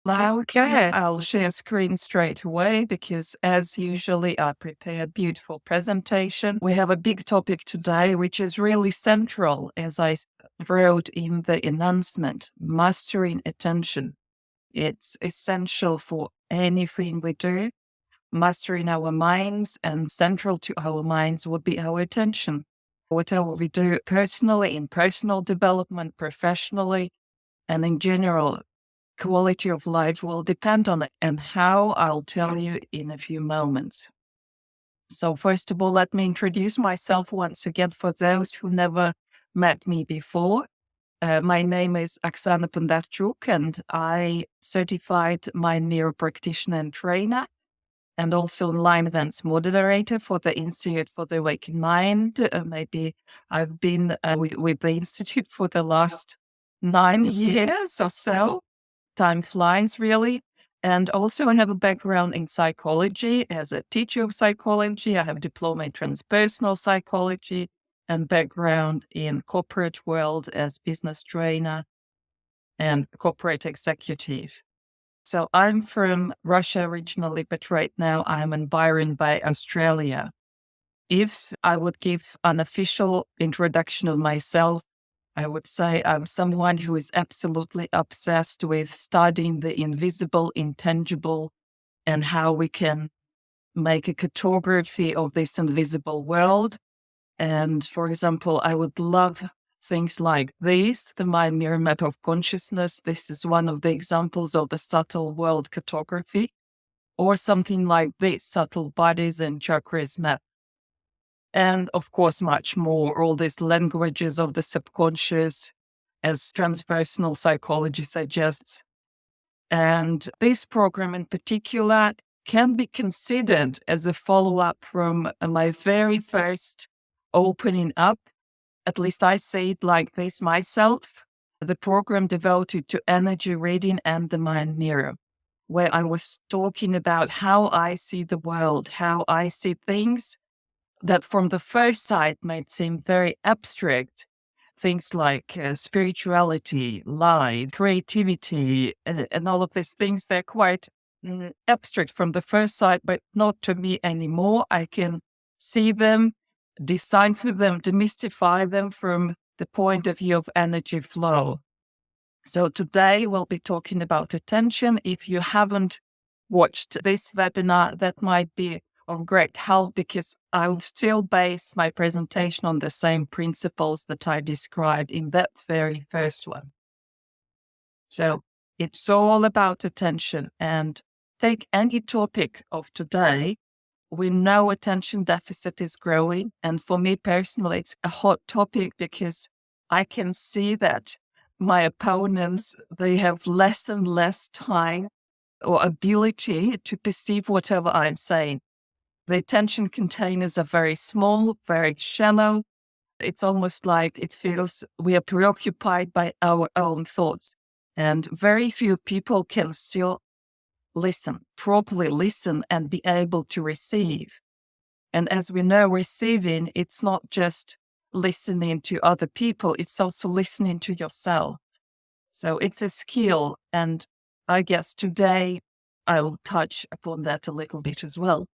Okay. I'll share screen straight away because, as usually, I prepared beautiful presentation. We have a big topic today, which is really central, as I wrote in the announcement, mastering attention. It's essential for anything we do, mastering our minds, and central to our minds would be our attention. Whatever we do personally, in personal development, professionally, and in general, quality of life will depend on it, and how I'll tell you in a few moments. So first of all, let me introduce myself once again for those who never met me before. My name is Oxana Bondarchuk, and I certified mind mirror practitioner and trainer, and also online events moderator for the Institute for the Awakened Mind. Maybe I've been with the Institute for the last 9 years or so. Time flies, really. And also I have a background in psychology as a teacher of psychology. I have a diploma in transpersonal psychology and background in corporate world as business trainer and corporate executive. So I'm from Russia originally, but right now I'm in Byron Bay, Australia. If I would give an official introduction of myself, I would say I'm someone who is absolutely obsessed with studying the invisible, intangible, and how we can make a cartography of this invisible world. And for example, I would love things like this, the mind mirror map of consciousness. This is one of the examples of the subtle world cartography, or something like this, subtle bodies and chakras map. And of course, much more, all these languages of the subconscious, as transpersonal psychology suggests. And this program in particular can be considered as a follow-up from my very first opening up. At least I see it like this myself. The program devoted to energy reading and the mind mirror, where I was talking about how I see the world, how I see things that from the first sight might seem very abstract. Things like spirituality, light, creativity, and all of these things, they're quite abstract from the first sight, but not to me anymore. I can see them, decipher them, demystify them from the point of view of energy flow. So today we'll be talking about attention. If you haven't watched this webinar, that might be of great help, because I will still base my presentation on the same principles that I described in that very first one. So it's all about attention. And take any topic of today, we know attention deficit is growing. And for me personally, it's a hot topic because I can see that my opponents, they have less and less time or ability to perceive whatever I'm saying. The attention containers are very small, very shallow. It's almost like it feels we are preoccupied by our own thoughts. And very few people can still listen, properly listen, and be able to receive. And as we know, receiving, it's not just listening to other people, it's also listening to yourself. So it's a skill. And I guess today I will touch upon that a little bit as well.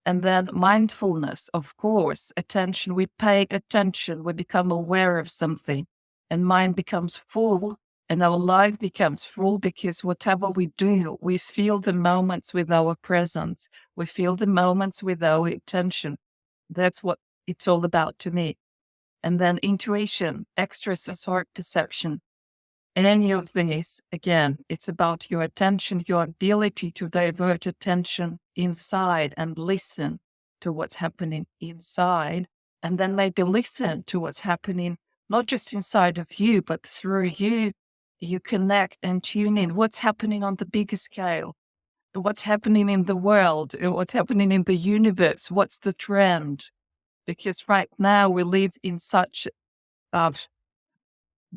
And then mindfulness, of course, attention. We pay attention, we become aware of something, and mind becomes full, and our life becomes full, because whatever we do, we feel the moments with our presence. We feel the moments with our attention. That's what it's all about to me. And then intuition, extrasensory perception. Any of these, again, it's about your attention, your ability to divert attention inside and listen to what's happening inside, and then maybe listen to what's happening not just inside of you, but through you. You connect and tune in what's happening on the bigger scale, what's happening in the world, what's happening in the universe, what's the trend. Because right now we live in such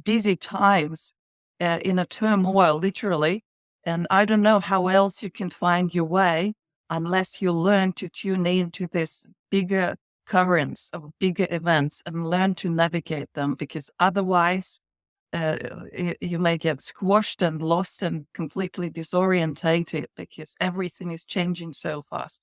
busy times, in a turmoil, literally. And I don't know how else you can find your way unless you learn to tune into this bigger currents of bigger events and learn to navigate them, because otherwise you may get squashed and lost and completely disorientated because everything is changing so fast.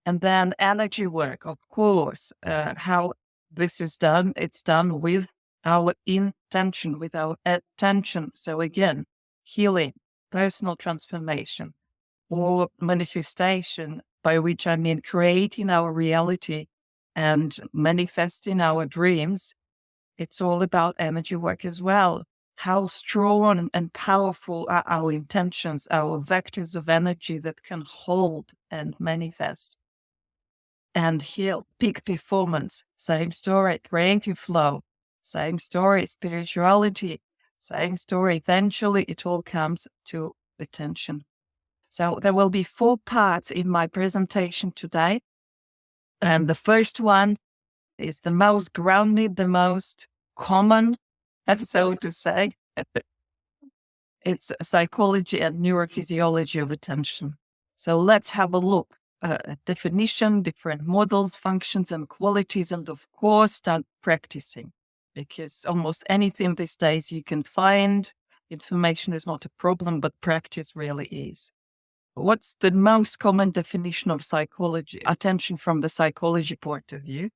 And then energy work, of course, how this is done, it's done with our intention, with our attention. So again, healing, personal transformation, or manifestation, by which I mean creating our reality and manifesting our dreams. It's all about energy work as well. How strong and powerful are our intentions, our vectors of energy that can hold and manifest and heal. Peak performance, same story. Creative flow, same story. Spirituality, same story. Eventually, it all comes to attention. So there will be 4 parts in my presentation today. And the first one is the most grounded, the most common, so to say. It's psychology and neurophysiology of attention. So let's have a look at definition, different models, functions, and qualities, and of course, start practicing. Because almost anything these days you can find, information is not a problem, but practice really is. What's the most common definition of psychology? Attention from the psychology point of view.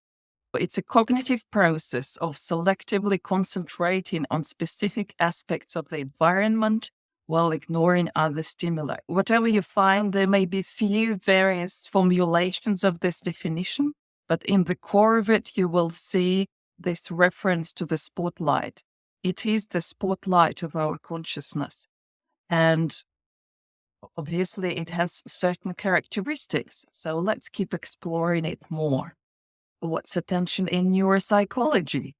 It's a cognitive process of selectively concentrating on specific aspects of the environment while ignoring other stimuli. Whatever you find, there may be few various formulations of this definition, but in the core of it, you will see this reference to the spotlight. It is the spotlight of our consciousness. And obviously, it has certain characteristics. So let's keep exploring it more. What's attention in neuropsychology?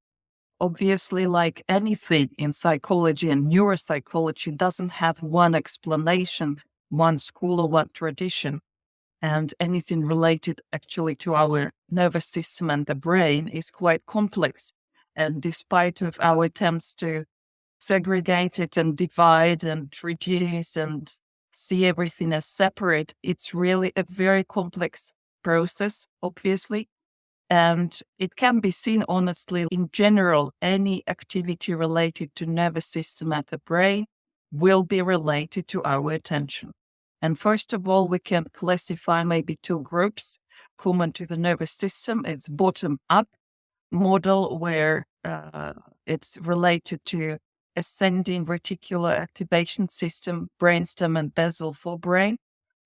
Obviously, like anything in psychology and neuropsychology, doesn't have one explanation, one school or one tradition. And anything related actually to our nervous system and the brain is quite complex. And despite of our attempts to segregate it and divide and reduce and see everything as separate, it's really a very complex process, obviously. And it can be seen honestly, in general, any activity related to nervous system and the brain will be related to our attention. And first of all, we can classify maybe 2 groups common to the nervous system. It's bottom-up model where it's related to ascending reticular activation system, brainstem and basal forebrain,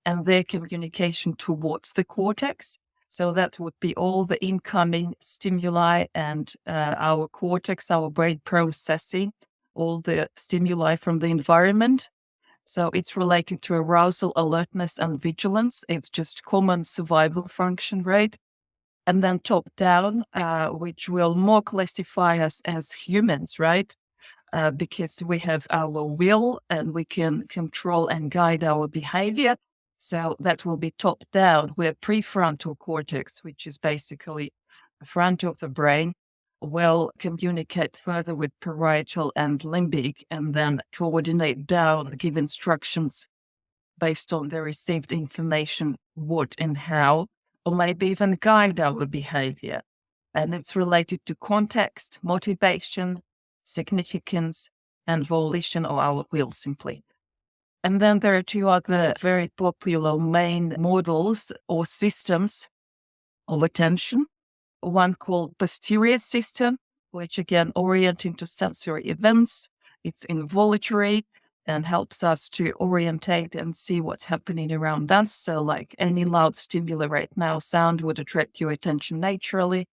and their communication towards the cortex. So that would be all the incoming stimuli and our cortex, our brain processing all the stimuli from the environment. So it's related to arousal, alertness, and vigilance. It's just common survival function, right? And then top down, which will more classify us as humans, right? Because we have our will and we can control and guide our behavior. So that will be top down, where prefrontal cortex, which is basically the front of the brain, will communicate further with parietal and limbic and then coordinate down, give instructions based on the received information, what and how, or maybe even guide our behavior. And it's related to context, motivation, significance, and volition of our will simply. And then there are 2 other very popular main models or systems of attention. One called posterior system, which again orienting to sensory events. It's involuntary and helps us to orientate and see what's happening around us. So like any loud stimuli right now, sound would attract your attention naturally.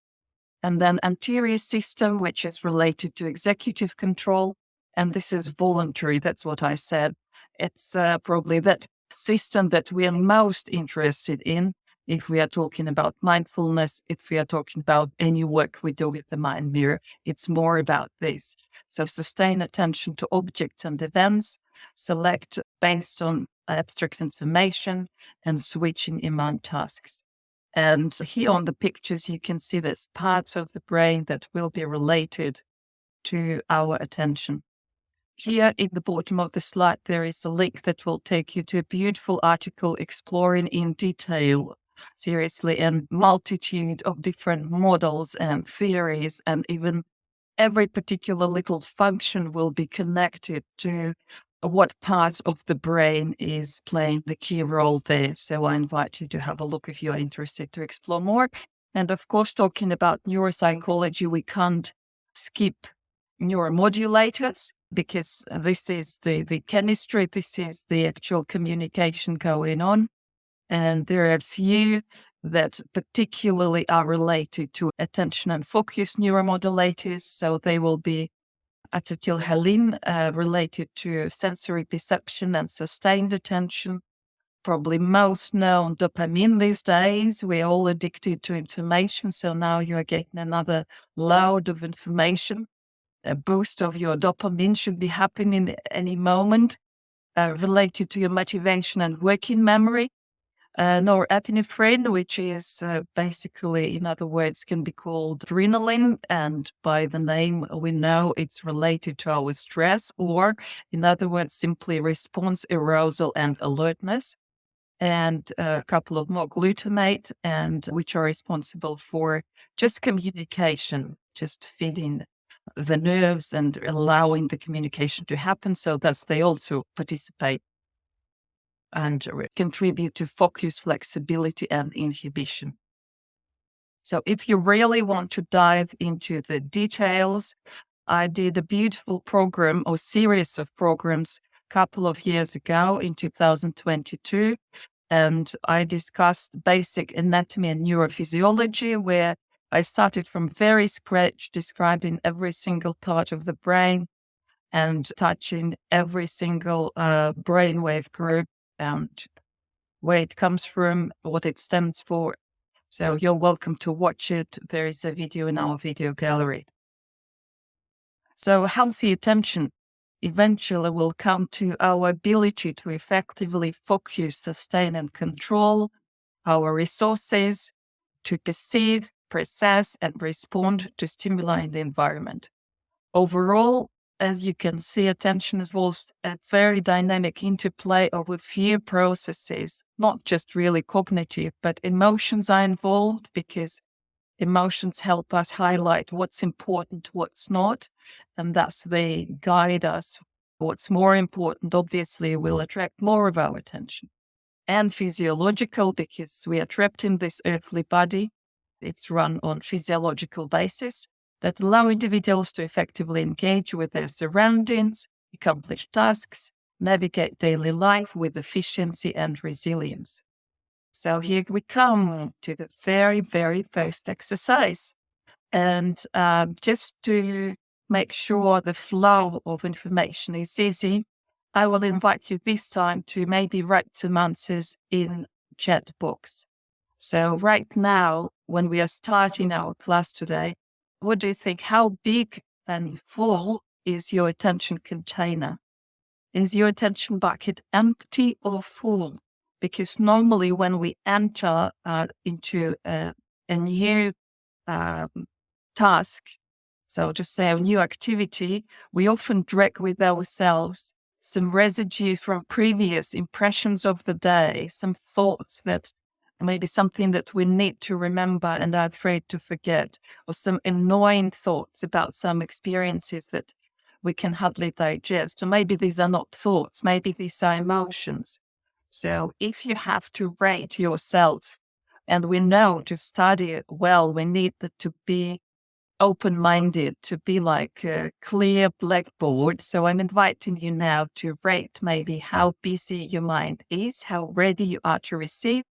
And then anterior system, which is related to executive control. And this is voluntary. That's what I said. It's probably that system that we are most interested in if we are talking about mindfulness, if we are talking about any work we do with the mind mirror. It's more about this. So sustain attention to objects and events, select based on abstract information, and switching among tasks. And here on the pictures, you can see there's parts of the brain that will be related to our attention. Here in the bottom of the slide, there is a link that will take you to a beautiful article exploring in detail, seriously, a multitude of different models and theories and even every particular little function will be connected to what part of the brain is playing the key role there. So I invite you to have a look if you're interested to explore more. And of course, talking about neuropsychology, we can't skip neuromodulators, because this is the chemistry, this is the actual communication going on. And there are a few that particularly are related to attention and focus neuromodulators. So they will be acetylcholine, related to sensory perception and sustained attention. Probably most known, dopamine these days. We're all addicted to information. So now you are getting another load of information. A boost of your dopamine should be happening at any moment, related to your motivation and working memory. Norepinephrine, which is basically, in other words, can be called adrenaline. And by the name, we know it's related to our stress, or in other words, simply response, arousal, and alertness. And a couple of more glutamate, and which are responsible for just communication, just feeding the nerves and allowing the communication to happen. So thus they also participate and contribute to focus, flexibility, and inhibition. So if you really want to dive into the details, I did a beautiful program or series of programs a couple of years ago in 2022. And I discussed basic anatomy and neurophysiology, where I started from very scratch, describing every single part of the brain and touching every single brainwave group and where it comes from, what it stands for. So you're welcome to watch it. There is a video in our video gallery. So healthy attention eventually will come to our ability to effectively focus, sustain, and control our resources, to perceive, process, and respond to stimuli in the environment. Overall, as you can see, attention involves a very dynamic interplay of a few processes, not just really cognitive, but emotions are involved, because emotions help us highlight what's important, what's not, and thus they guide us. What's more important, obviously, will attract more of our attention. And physiological, because we are trapped in this earthly body. It's run on physiological basis that allow individuals to effectively engage with their surroundings, accomplish tasks, navigate daily life with efficiency and resilience. So here we come to the very, very first exercise. And just to make sure the flow of information is easy, I will invite you this time to maybe write some answers in chat box. So right now, when we are starting our class today, what do you think? How big and full is your attention container? Is your attention bucket empty or full? Because normally when we enter into a new task, so just say a new activity, we often drag with ourselves some residue from previous impressions of the day, some thoughts that maybe something that we need to remember and are afraid to forget, or some annoying thoughts about some experiences that we can hardly digest. Or maybe these are not thoughts, maybe these are emotions. So if you have to rate yourself, and we know to study it well, we need to be open-minded, to be like a clear blackboard. So I'm inviting you now to rate maybe how busy your mind is, how ready you are to receive,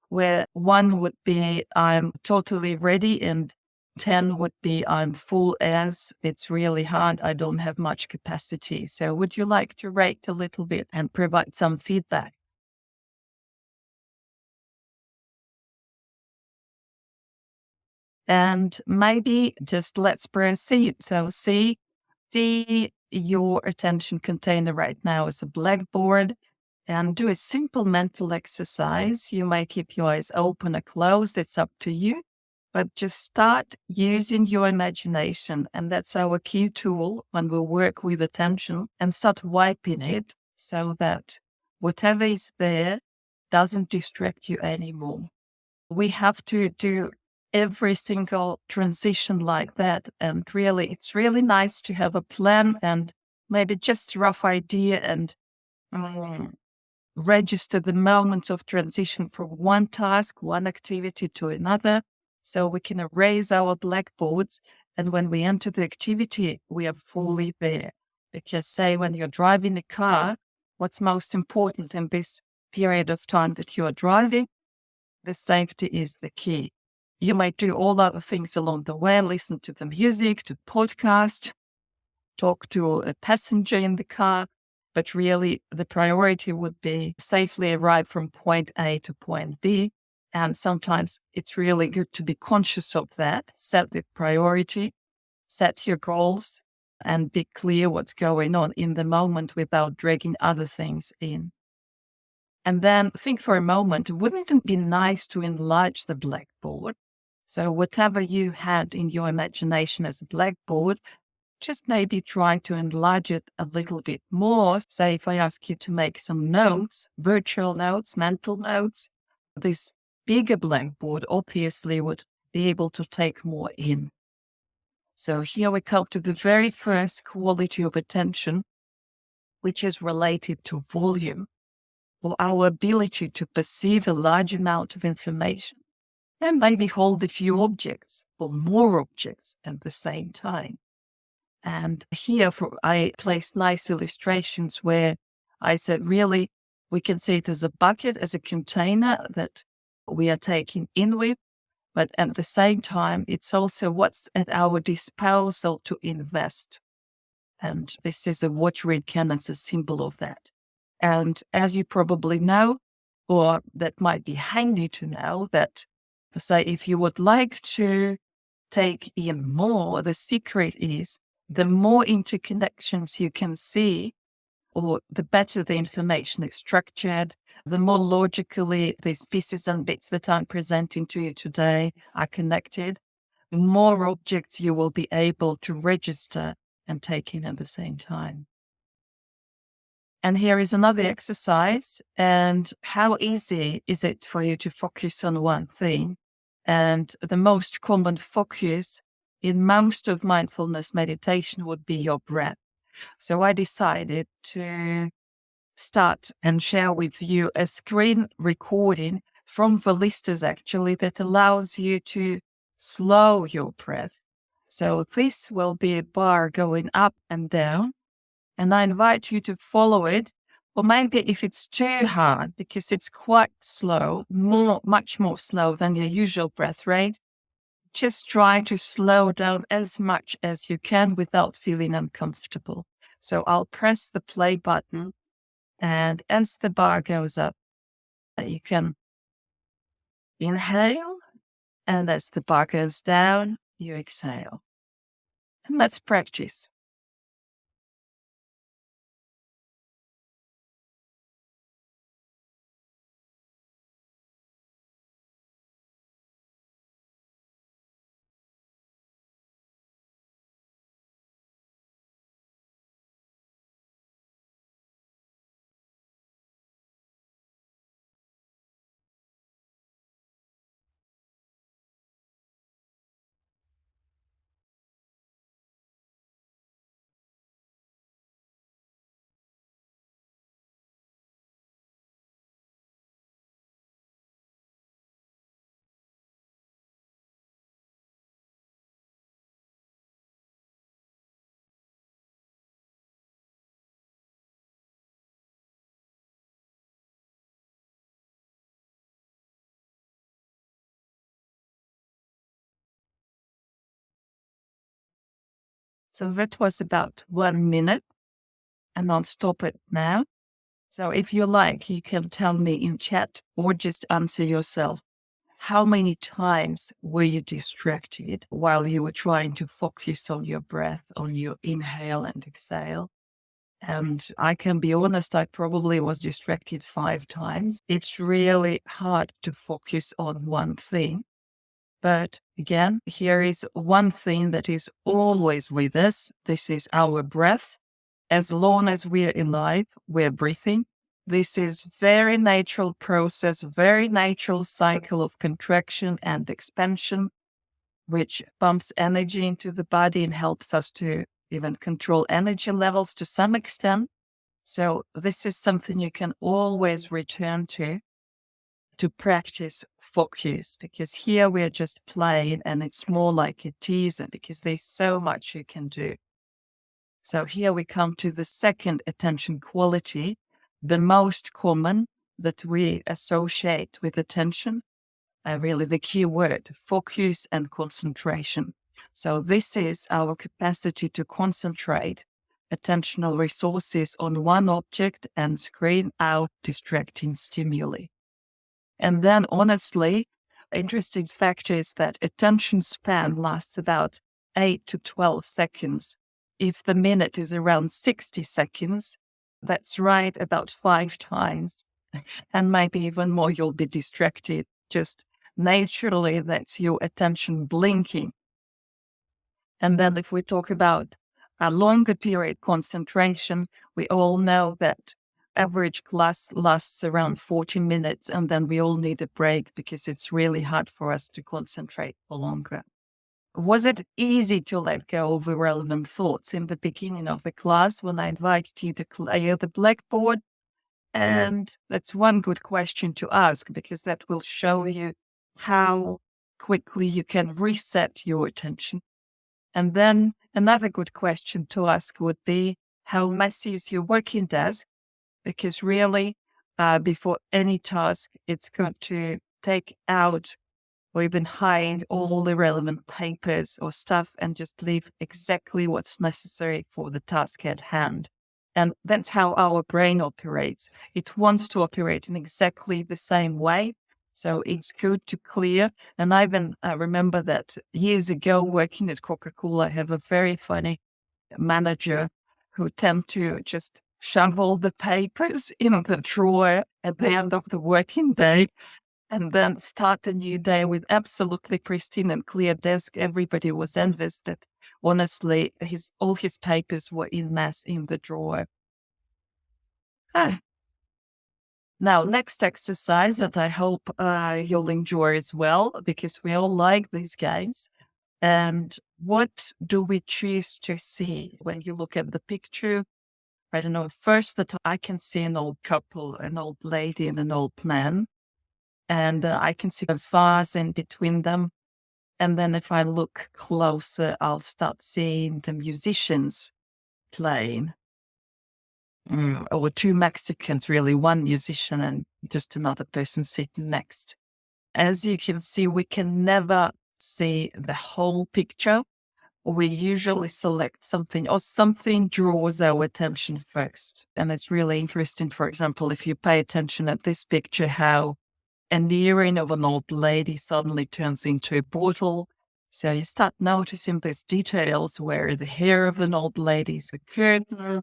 where 1 would be I'm totally ready, and 10 would be I'm full as it's really hard. I don't have much capacity. So would you like to rate a little bit and provide some feedback? And maybe just let's proceed. So see your attention container right now as a blackboard, and do a simple mental exercise. You may keep your eyes open or closed. It's up to you. But just start using your imagination. And that's our key tool when we work with attention, and start wiping it so that whatever is there doesn't distract you anymore. We have to do every single transition like that. And really, it's really nice to have a plan and maybe just a rough idea and um, register the moments of transition from one task, one activity to another. So we can erase our blackboards. And when we enter the activity, we are fully there. Because, say, when you're driving a car, what's most important in this period of time that you are driving? The safety is the key. You might do all other things along the way, listen to the music, to podcast, talk to a passenger in the car, but really the priority would be safely arrive from point A to point B. And sometimes it's really good to be conscious of that, set the priority, set your goals, and be clear what's going on in the moment without dragging other things in. And then think for a moment, wouldn't it be nice to enlarge the blackboard? So whatever you had in your imagination as a blackboard, just maybe try to enlarge it a little bit more. Say if I ask you to make some notes, virtual notes, mental notes, this bigger blackboard obviously would be able to take more in. So here we come to the very first quality of attention, which is related to volume, or our ability to perceive a large amount of information and maybe hold a few objects or more objects at the same time. And here I placed nice illustrations where I said, really, we can see it as a bucket, as a container that we are taking in with, but at the same time, it's also what's at our disposal to invest. And this is a watch read can as a symbol of that. And as you probably know, or that might be handy to know, that say if you would like to take in more, the secret is the more interconnections you can see, or the better the information is structured, the more logically these pieces and bits that I'm presenting to you today are connected, the more objects you will be able to register and take in at the same time. And here is another exercise. And how easy is it for you to focus on one thing? And the most common focus in most of mindfulness meditation would be your breath. So I decided to start and share with you a screen recording from Velistas actually that allows you to slow your breath. So this will be a bar going up and down, and I invite you to follow it. Or maybe if it's too hard, because it's quite slow, much more slow than your usual breath rate, just try to slow down as much as you can without feeling uncomfortable. So I'll press the play button, and as the bar goes up, you can inhale, and as the bar goes down, you exhale. And let's practice. So that was about 1 minute, and I'll stop it now. So if you like, you can tell me in chat or just answer yourself. How many times were you distracted while you were trying to focus on your breath, on your inhale and exhale? And I can be honest, I probably was distracted 5 times. It's really hard to focus on one thing. But again, here is one thing that is always with us. This is our breath. As long as we are alive, we're breathing. This is very natural process, very natural cycle of contraction and expansion. which pumps energy into the body and helps us to even control energy levels to some extent. So this is something you can always return to practice focus, because here we're just playing and it's more like a teaser because there's so much you can do. So here we come to the second attention quality, the most common that we associate with attention, really the key word, focus and concentration. So this is our capacity to concentrate attentional resources on one object and screen out distracting stimuli. And then honestly, interesting fact is that attention span lasts about 8 to 12 seconds. If the minute is around 60 seconds, that's right, about 5 times. And maybe even more, you'll be distracted. Just naturally, that's your attention blinking. And then if we talk about a longer period concentration, we all know that average class lasts around 40 minutes, and then we all need a break because it's really hard for us to concentrate for longer. Was it easy to let go of irrelevant thoughts in the beginning of the class when I invited you to clear the blackboard? And that's one good question to ask, because that will show you how quickly you can reset your attention. And then another good question to ask would be, how messy is your working desk? Because really, before any task, it's good to take out or even hide all the relevant papers or stuff and just leave exactly what's necessary for the task at hand. And that's how our brain operates. It wants to operate in exactly the same way. So it's good to clear. And I even remember that years ago working at Coca-Cola, I have a very funny manager who tend to just shovel the papers in the drawer at the end of the working day and then start the new day with absolutely pristine and clear desk. Everybody was envious that honestly all his papers were in mass in the drawer. Now, next exercise that I hope you'll enjoy as well, because we all like these games. And what do we choose to see when you look at the picture? I don't know, first that I can see an old couple, an old lady and an old man. And I can see a vase in between them. And then if I look closer, I'll start seeing the musicians playing. Or two Mexicans, really, one musician and just another person sitting next. As you can see, we can never see the whole picture. We usually select something or something draws our attention first. And it's really interesting, for example, if you pay attention at this picture, how an earring of an old lady suddenly turns into a bottle. So you start noticing these details where the hair of an old lady is a curtain.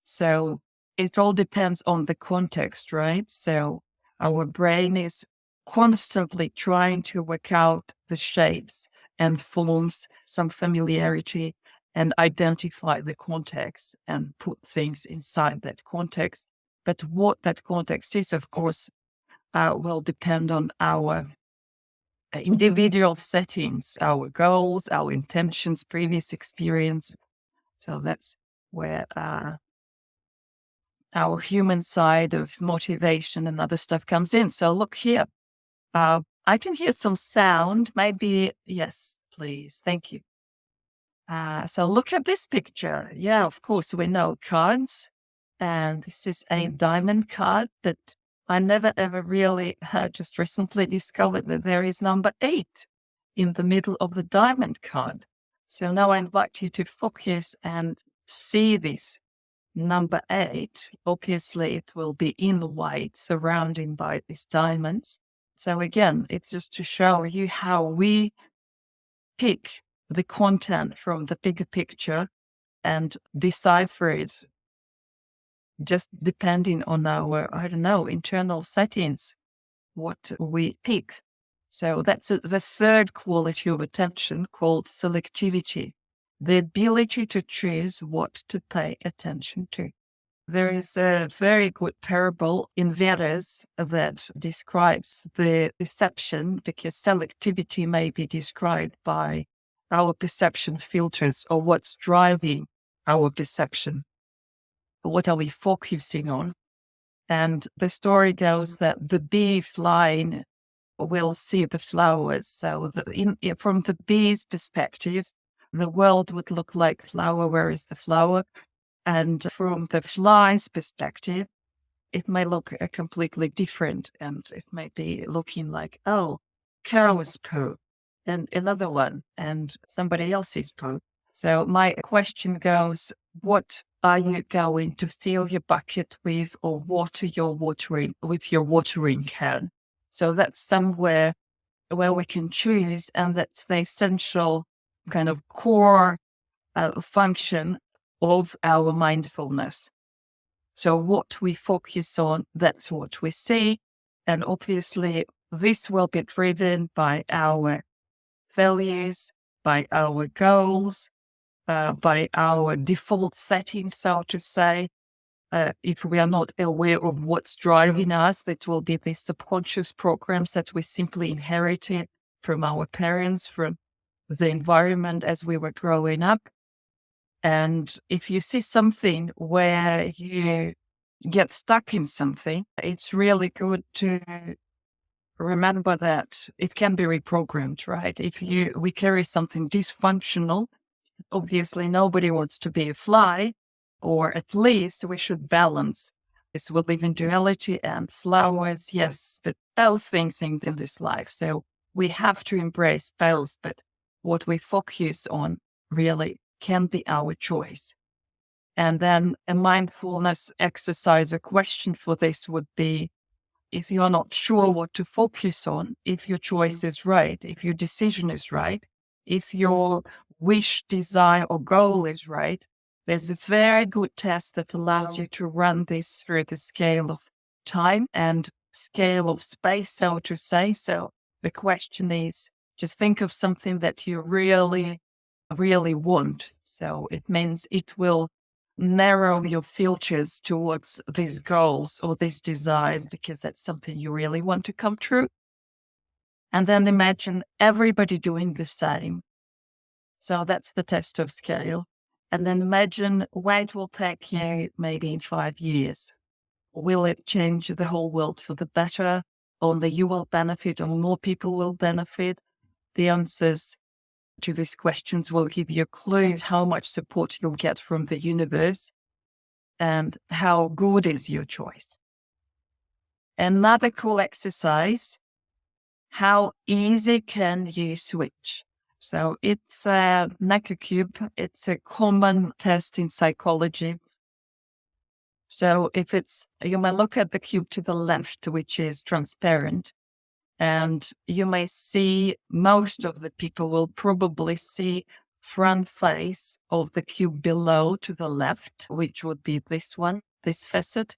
So it all depends on the context, right? So our brain is constantly trying to work out the shapes and forms, some familiarity, and identify the context and put things inside that context. But what that context is, of course, will depend on our individual settings, our goals, our intentions, previous experience. So that's where our human side of motivation and other stuff comes in. So look here. I can hear some sound. Maybe, yes, please. Thank you. So look at this picture. Yeah, of course, we know cards. And this is a diamond card that I never ever really just recently discovered that there is number 8 in the middle of the diamond card. So now I invite you to focus and see this number 8. Obviously, it will be in white, surrounded by these diamonds. So again, it's just to show you how we pick the content from the bigger picture and decipher it just depending on our, I don't know, internal settings, what we pick. So that's the third quality of attention, called selectivity, the ability to choose what to pay attention to. There is a very good parable in Vedas that describes the perception, because selectivity may be described by our perception filters or what's driving our perception. What are we focusing on? And the story goes that the bee flying will see the flowers. So from the bee's perspective, the world would look like flower. Where is the flower? And from the fly's perspective, it may look completely different. And it may be looking like, oh, cow's poo, and another one, and somebody else's poo. So my question goes, what are you going to fill your bucket with, or water your watering with your watering can? So that's somewhere where we can choose, and that's the essential kind of core function of our mindfulness. So what we focus on, that's what we see. And obviously, this will be driven by our values, by our goals, by our default settings, so to say. If we are not aware of what's driving us, that will be the subconscious programs that we simply inherited from our parents, from the environment as we were growing up. And if you see something where you get stuck in something, it's really good to remember that it can be reprogrammed, right? If we carry something dysfunctional, obviously nobody wants to be a fly, or at least we should balance this. We live in duality, and flowers, yes, but both things in this life. So we have to embrace both, but what we focus on really can be our choice. And then a mindfulness exercise, a question for this would be, if you're not sure what to focus on, if your choice is right, if your decision is right, if your wish, desire, or goal is right, there's a very good test that allows you to run this through the scale of time and scale of space, so to say. So the question is, just think of something that you really, really want. So it means it will narrow your filters towards these goals or these desires, because that's something you really want to come true. And then imagine everybody doing the same. So that's the test of scale. And then imagine where it will take you maybe in 5 years. Will it change the whole world for the better? Only you will benefit, or more people will benefit? The answers to these questions will give you clues how much support you'll get from the universe and how good is your choice. Another cool exercise, how easy can you switch? So it's a Necker cube. It's a common test in psychology. So you may look at the cube to the left, which is transparent, and you may see, most of the people will probably see front face of the cube below to the left, which would be this one, this facet.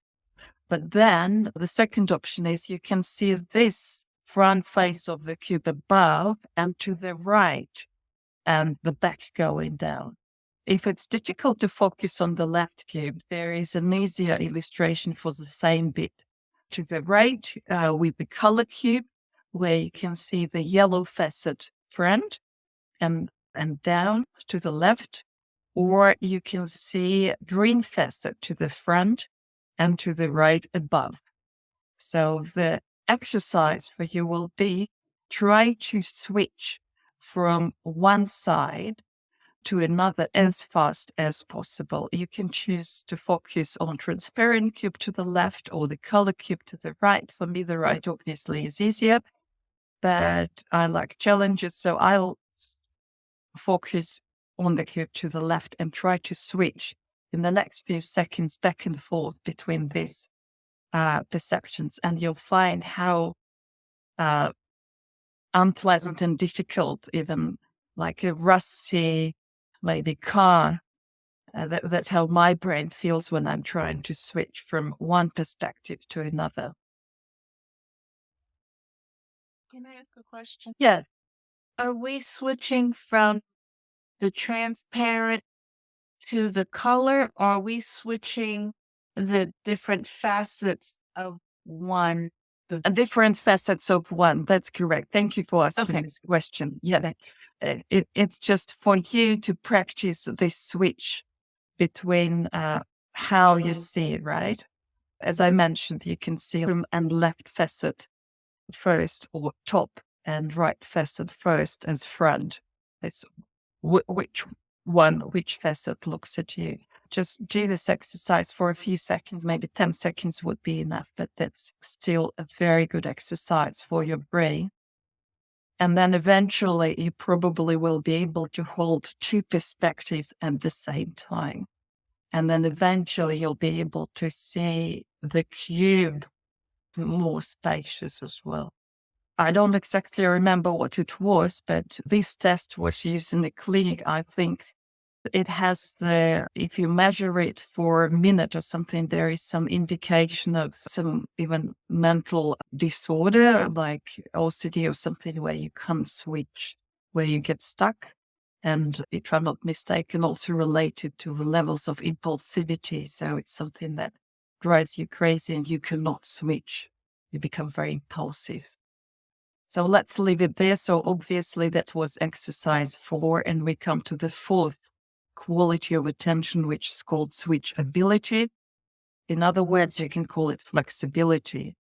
But then the second option is you can see this front face of the cube above and to the right, and the back going down. If it's difficult to focus on the left cube, there is an easier illustration for the same bit. To the right, with the color cube, where you can see the yellow facet front and down to the left, or you can see green facet to the front and to the right above. So the exercise for you will be, try to switch from one side to another as fast as possible. You can choose to focus on transparent cube to the left or the color cube to the right. For me, the right obviously is easier, but I like challenges. So I'll focus on the cube to the left and try to switch in the next few seconds back and forth between these perceptions. And you'll find how unpleasant and difficult, even like a rusty, maybe car. That's how my brain feels when I'm trying to switch from one perspective to another. Can I ask a question? Yeah. Are we switching from the transparent to the color? Or are we switching the different facets of one. Different facets of one. That's correct. Thank you for asking Okay. this question. Yeah, it's just for you to practice this switch between how you see it, right? As I mentioned, you can see bottom and left facet first, or top and right facet first as front. It's which facet looks at you. Just do this exercise for a few seconds, maybe 10 seconds would be enough, but that's still a very good exercise for your brain. And then eventually you probably will be able to hold two perspectives at the same time. And then eventually you'll be able to see the cube more spacious as well. I don't exactly remember what it was, but this test was used in the clinic. I think it has if you measure it for a minute or something, there is some indication of some even mental disorder like OCD or something where you can't switch, where you get stuck. And if I'm not mistaken, also related to the levels of impulsivity. So it's something that drives you crazy and you cannot switch. You become very impulsive. So let's leave it there. So obviously that was exercise 4, and we come to the 4th quality of attention, which is called switchability. In other words, you can call it flexibility.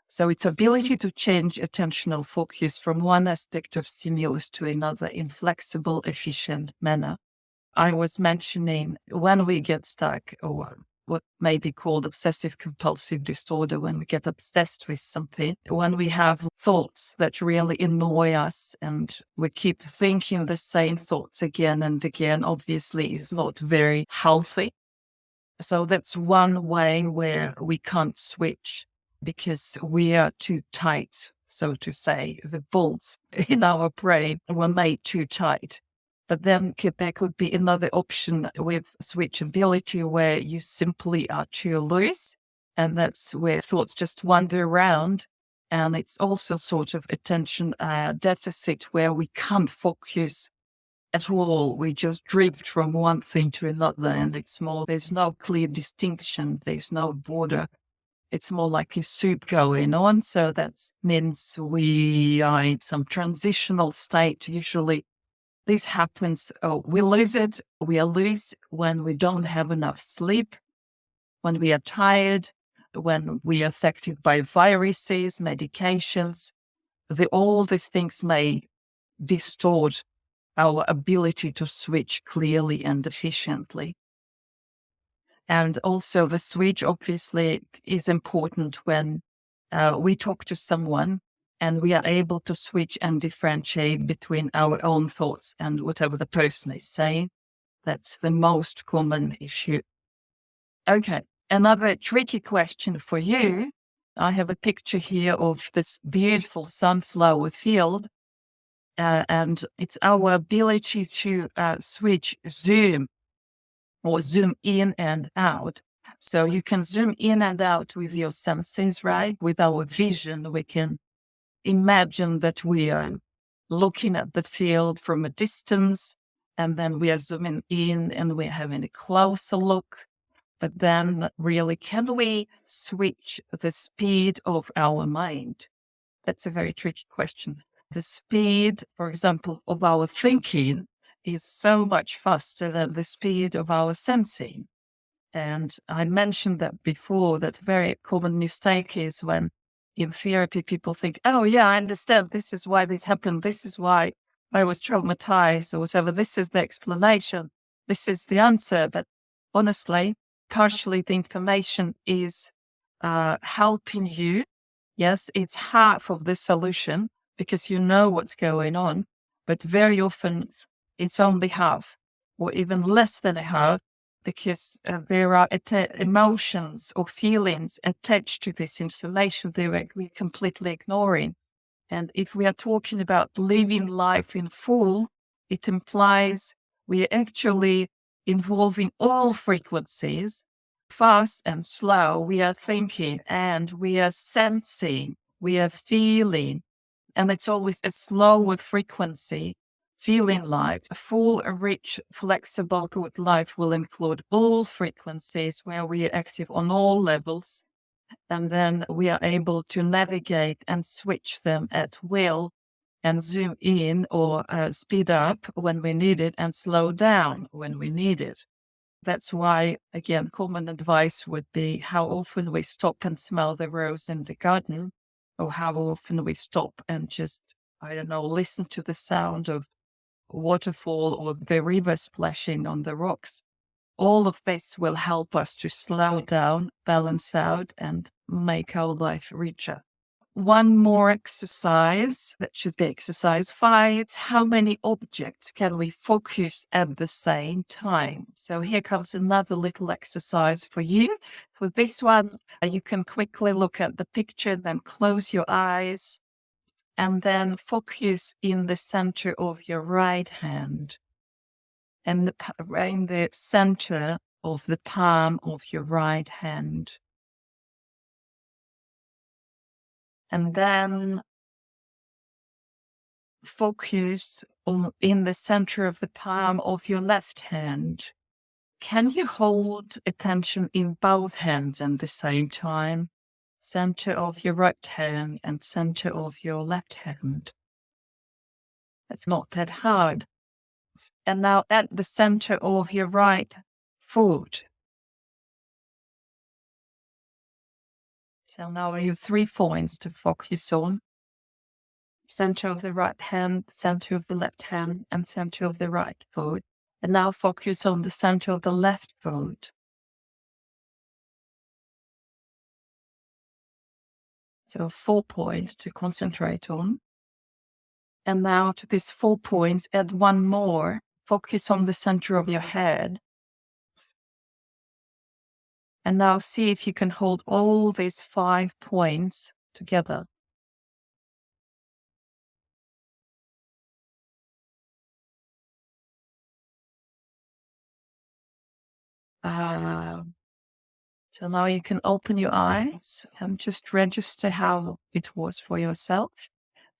So it's ability to change attentional focus from one aspect of stimulus to another in flexible, efficient manner. I was mentioning when we get stuck, or what may be called obsessive compulsive disorder, when we get obsessed with something, when we have thoughts that really annoy us and we keep thinking the same thoughts again and again, obviously is not very healthy. So that's one way where we can't switch because we are too tight, so to say. The bolts in our brain were made too tight. But then there could be another option with switchability where you simply are too loose. And that's where thoughts just wander around. And it's also sort of attention deficit where we can't focus at all. We just drift from one thing to another. And there's no clear distinction. There's no border. It's more like a soup going on. So that means we are in some transitional state. Usually this happens, we lose it. We are loose when we don't have enough sleep, when we are tired, when we are affected by viruses, medications. All these things may distort our ability to switch clearly and efficiently. And also the switch obviously is important when we talk to someone and we are able to switch and differentiate between our own thoughts and whatever the person is saying. That's the most common issue. Okay, another tricky question for you. I have a picture here of this beautiful sunflower field, and it's our ability to switch zoom in and out. So you can zoom in and out with your senses, right? With our vision, we can imagine that we are looking at the field from a distance, and then we are zooming in and we're having a closer look. But then really, can we switch the speed of our mind? That's a very tricky question. The speed, for example, of our thinking is so much faster than the speed of our sensing. And I mentioned that before, that a very common mistake is when in therapy people think, oh yeah, I understand. This is why this happened. This is why I was traumatized or whatever. This is the explanation. This is the answer. But honestly, partially the information is helping you. Yes, it's half of the solution because you know what's going on, but very often it's only half or even less than a half because there are emotions or feelings attached to this information that we're completely ignoring. And if we are talking about living life in full, it implies we are actually involving all frequencies, fast and slow. We are thinking and we are sensing, we are feeling, and it's always a slower frequency feeling life. A full, rich, flexible, good life will include all frequencies where we are active on all levels. And then we are able to navigate and switch them at will and zoom in or speed up when we need it and slow down when we need it. That's why, again, common advice would be how often we stop and smell the rose in the garden, or how often we stop and just, I don't know, listen to the sound of waterfall or the river splashing on the rocks. All of this will help us to slow down, balance out, and make our life richer. One more exercise, that should be exercise 5. How many objects can we focus at the same time? So here comes another little exercise for you. For this one, you can quickly look at the picture, then close your eyes, and then focus in the center of your right hand and in the center of the palm of your right hand. And then focus in the center of the palm of your left hand. Can you hold attention in both hands at the same time? Center of your right hand and center of your left hand. It's not that hard. And now at the center of your right foot. So now you have 3 points to focus on. Center of the right hand, center of the left hand, and center of the right foot. And now focus on the center of the left foot. So 4 points to concentrate on. And now to these 4 points, add one more. Focus on the center of your head. And now see if you can hold all these 5 points together. So now you can open your eyes and just register how it was for yourself.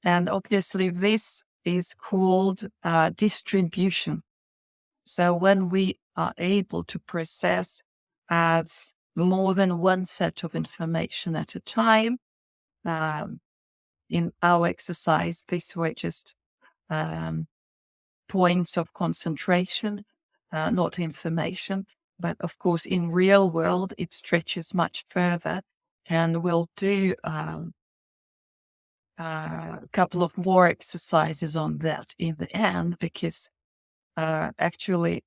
And obviously this is called distribution. So when we are able to process more than one set of information at a time, in our exercise, this were just points of concentration, not information. But of course, in real world, it stretches much further, and we'll do a couple of more exercises on that in the end, because actually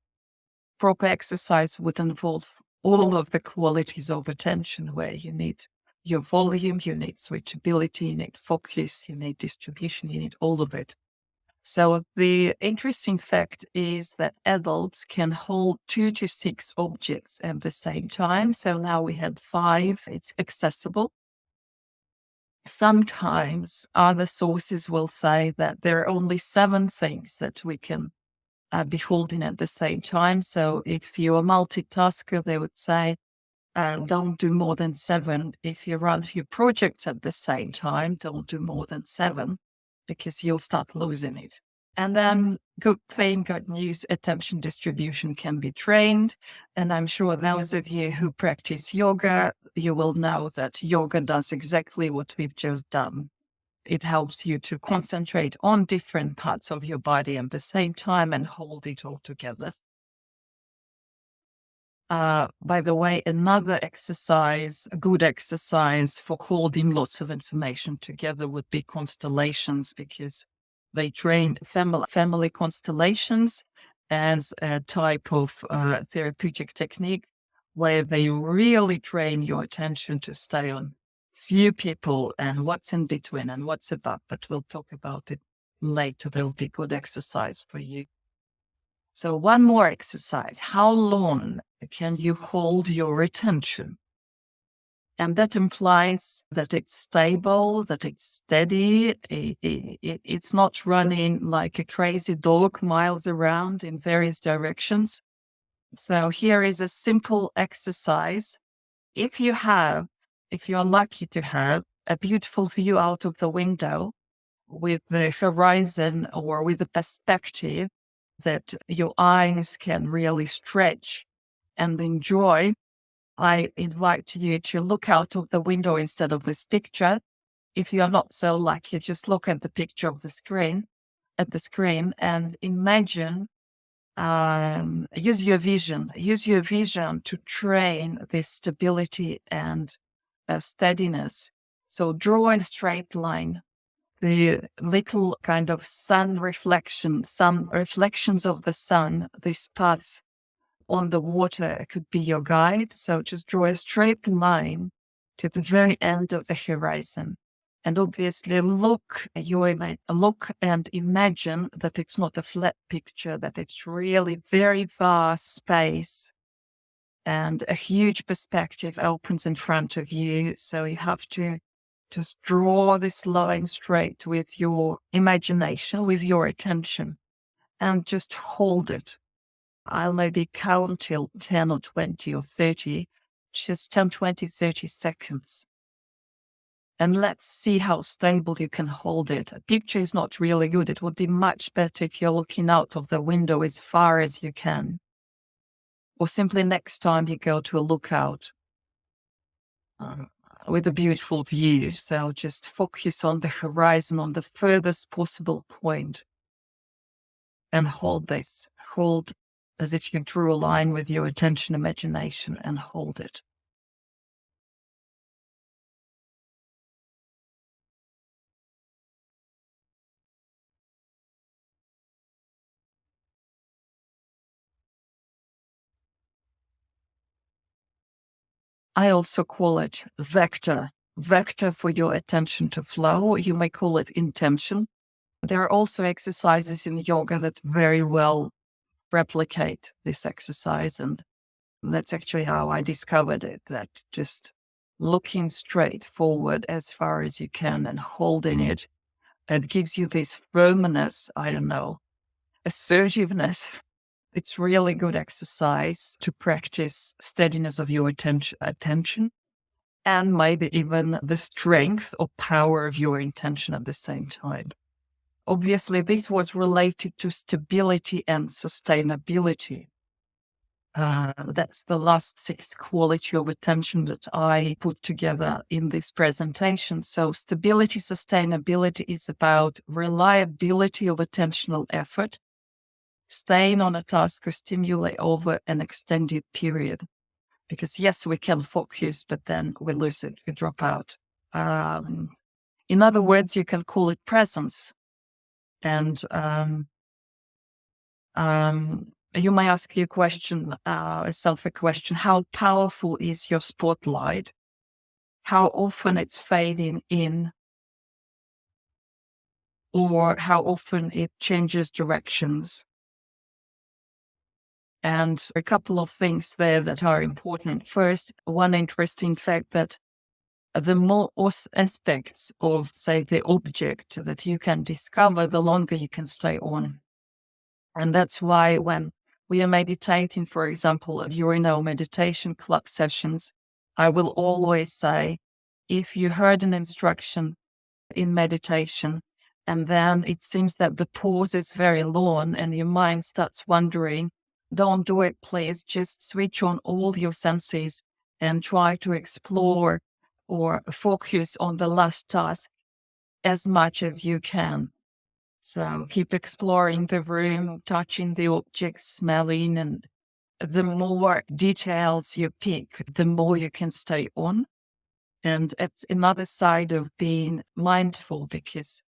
proper exercise would involve all of the qualities of attention, where you need your volume, you need switchability, you need focus, you need distribution, you need all of it. So the interesting fact is that adults can hold 2 to 6 objects at the same time. So now we had 5, it's accessible. Sometimes other sources will say that there are only 7 things that we can be holding at the same time. So if you're a multitasker, they would say, don't do more than 7. If you run a few projects at the same time, don't do more than 7, because you'll start losing it. And then good news, attention distribution can be trained. And I'm sure those of you who practice yoga, you will know that yoga does exactly what we've just done. It helps you to concentrate on different parts of your body at the same time and hold it all together. By the way, another exercise, a good exercise for holding lots of information together would be constellations, because they train family constellations as a type of therapeutic technique where they really train your attention to stay on few people and what's in between and what's above. But we'll talk about it later. There'll be good exercise for you. So one more exercise. How long can you hold your attention? And that implies that it's stable, that it's steady. It's not running like a crazy dog miles around in various directions. So here is a simple exercise. If you're lucky to have a beautiful view out of the window, with the horizon or with the perspective that your eyes can really stretch and enjoy, I invite you to look out of the window instead of this picture. If you are not so lucky, just look at the picture of the screen, and imagine, use your vision to train this stability and steadiness. So draw a straight line, the little kind of sun reflection, some reflections of the sun, this path on the water could be your guide. So just draw a straight line to the very end of the horizon. And obviously look and imagine that it's not a flat picture, that it's really very vast space and a huge perspective opens in front of you. So you have to just draw this line straight with your imagination, with your attention, and just hold it. I'll maybe count till 10 or 20 or 30, just 10, 20, 30 seconds. And let's see how stable you can hold it. A picture is not really good. It would be much better if you're looking out of the window as far as you can. Or simply next time you go to a lookout with a beautiful view. So just focus on the horizon, on the furthest possible point, and hold this. Hold as if you drew a line with your attention, imagination, and hold it. I also call it vector. Vector for your attention to flow. You may call it intention. There are also exercises in yoga that very well replicate this exercise. And that's actually how I discovered it, that just looking straight forward as far as you can and holding it, it gives you this firmness, assertiveness. It's really good exercise to practice steadiness of your attention and maybe even the strength or power of your intention at the same time. Obviously, this was related to stability and sustainability. That's the last 6 quality of attention that I put together in this presentation. So stability, sustainability is about reliability of attentional effort, staying on a task or stimuli over an extended period. Because yes, we can focus, but then we lose it, we drop out. In other words, you can call it presence. And you may ask yourself a question, how powerful is your spotlight? How often it's fading in? Or how often it changes directions? And a couple of things there that are important. First, one interesting fact that the more aspects of, say, the object that you can discover, the longer you can stay on. And that's why when we are meditating, for example, during our meditation club sessions, I will always say, if you heard an instruction in meditation, and then it seems that the pause is very long and your mind starts wandering, don't do it, please. Just switch on all your senses and try to explore or focus on the last task as much as you can. So keep exploring the room, touching the objects, smelling, and the more details you pick, the more you can stay on. And it's another side of being mindful, because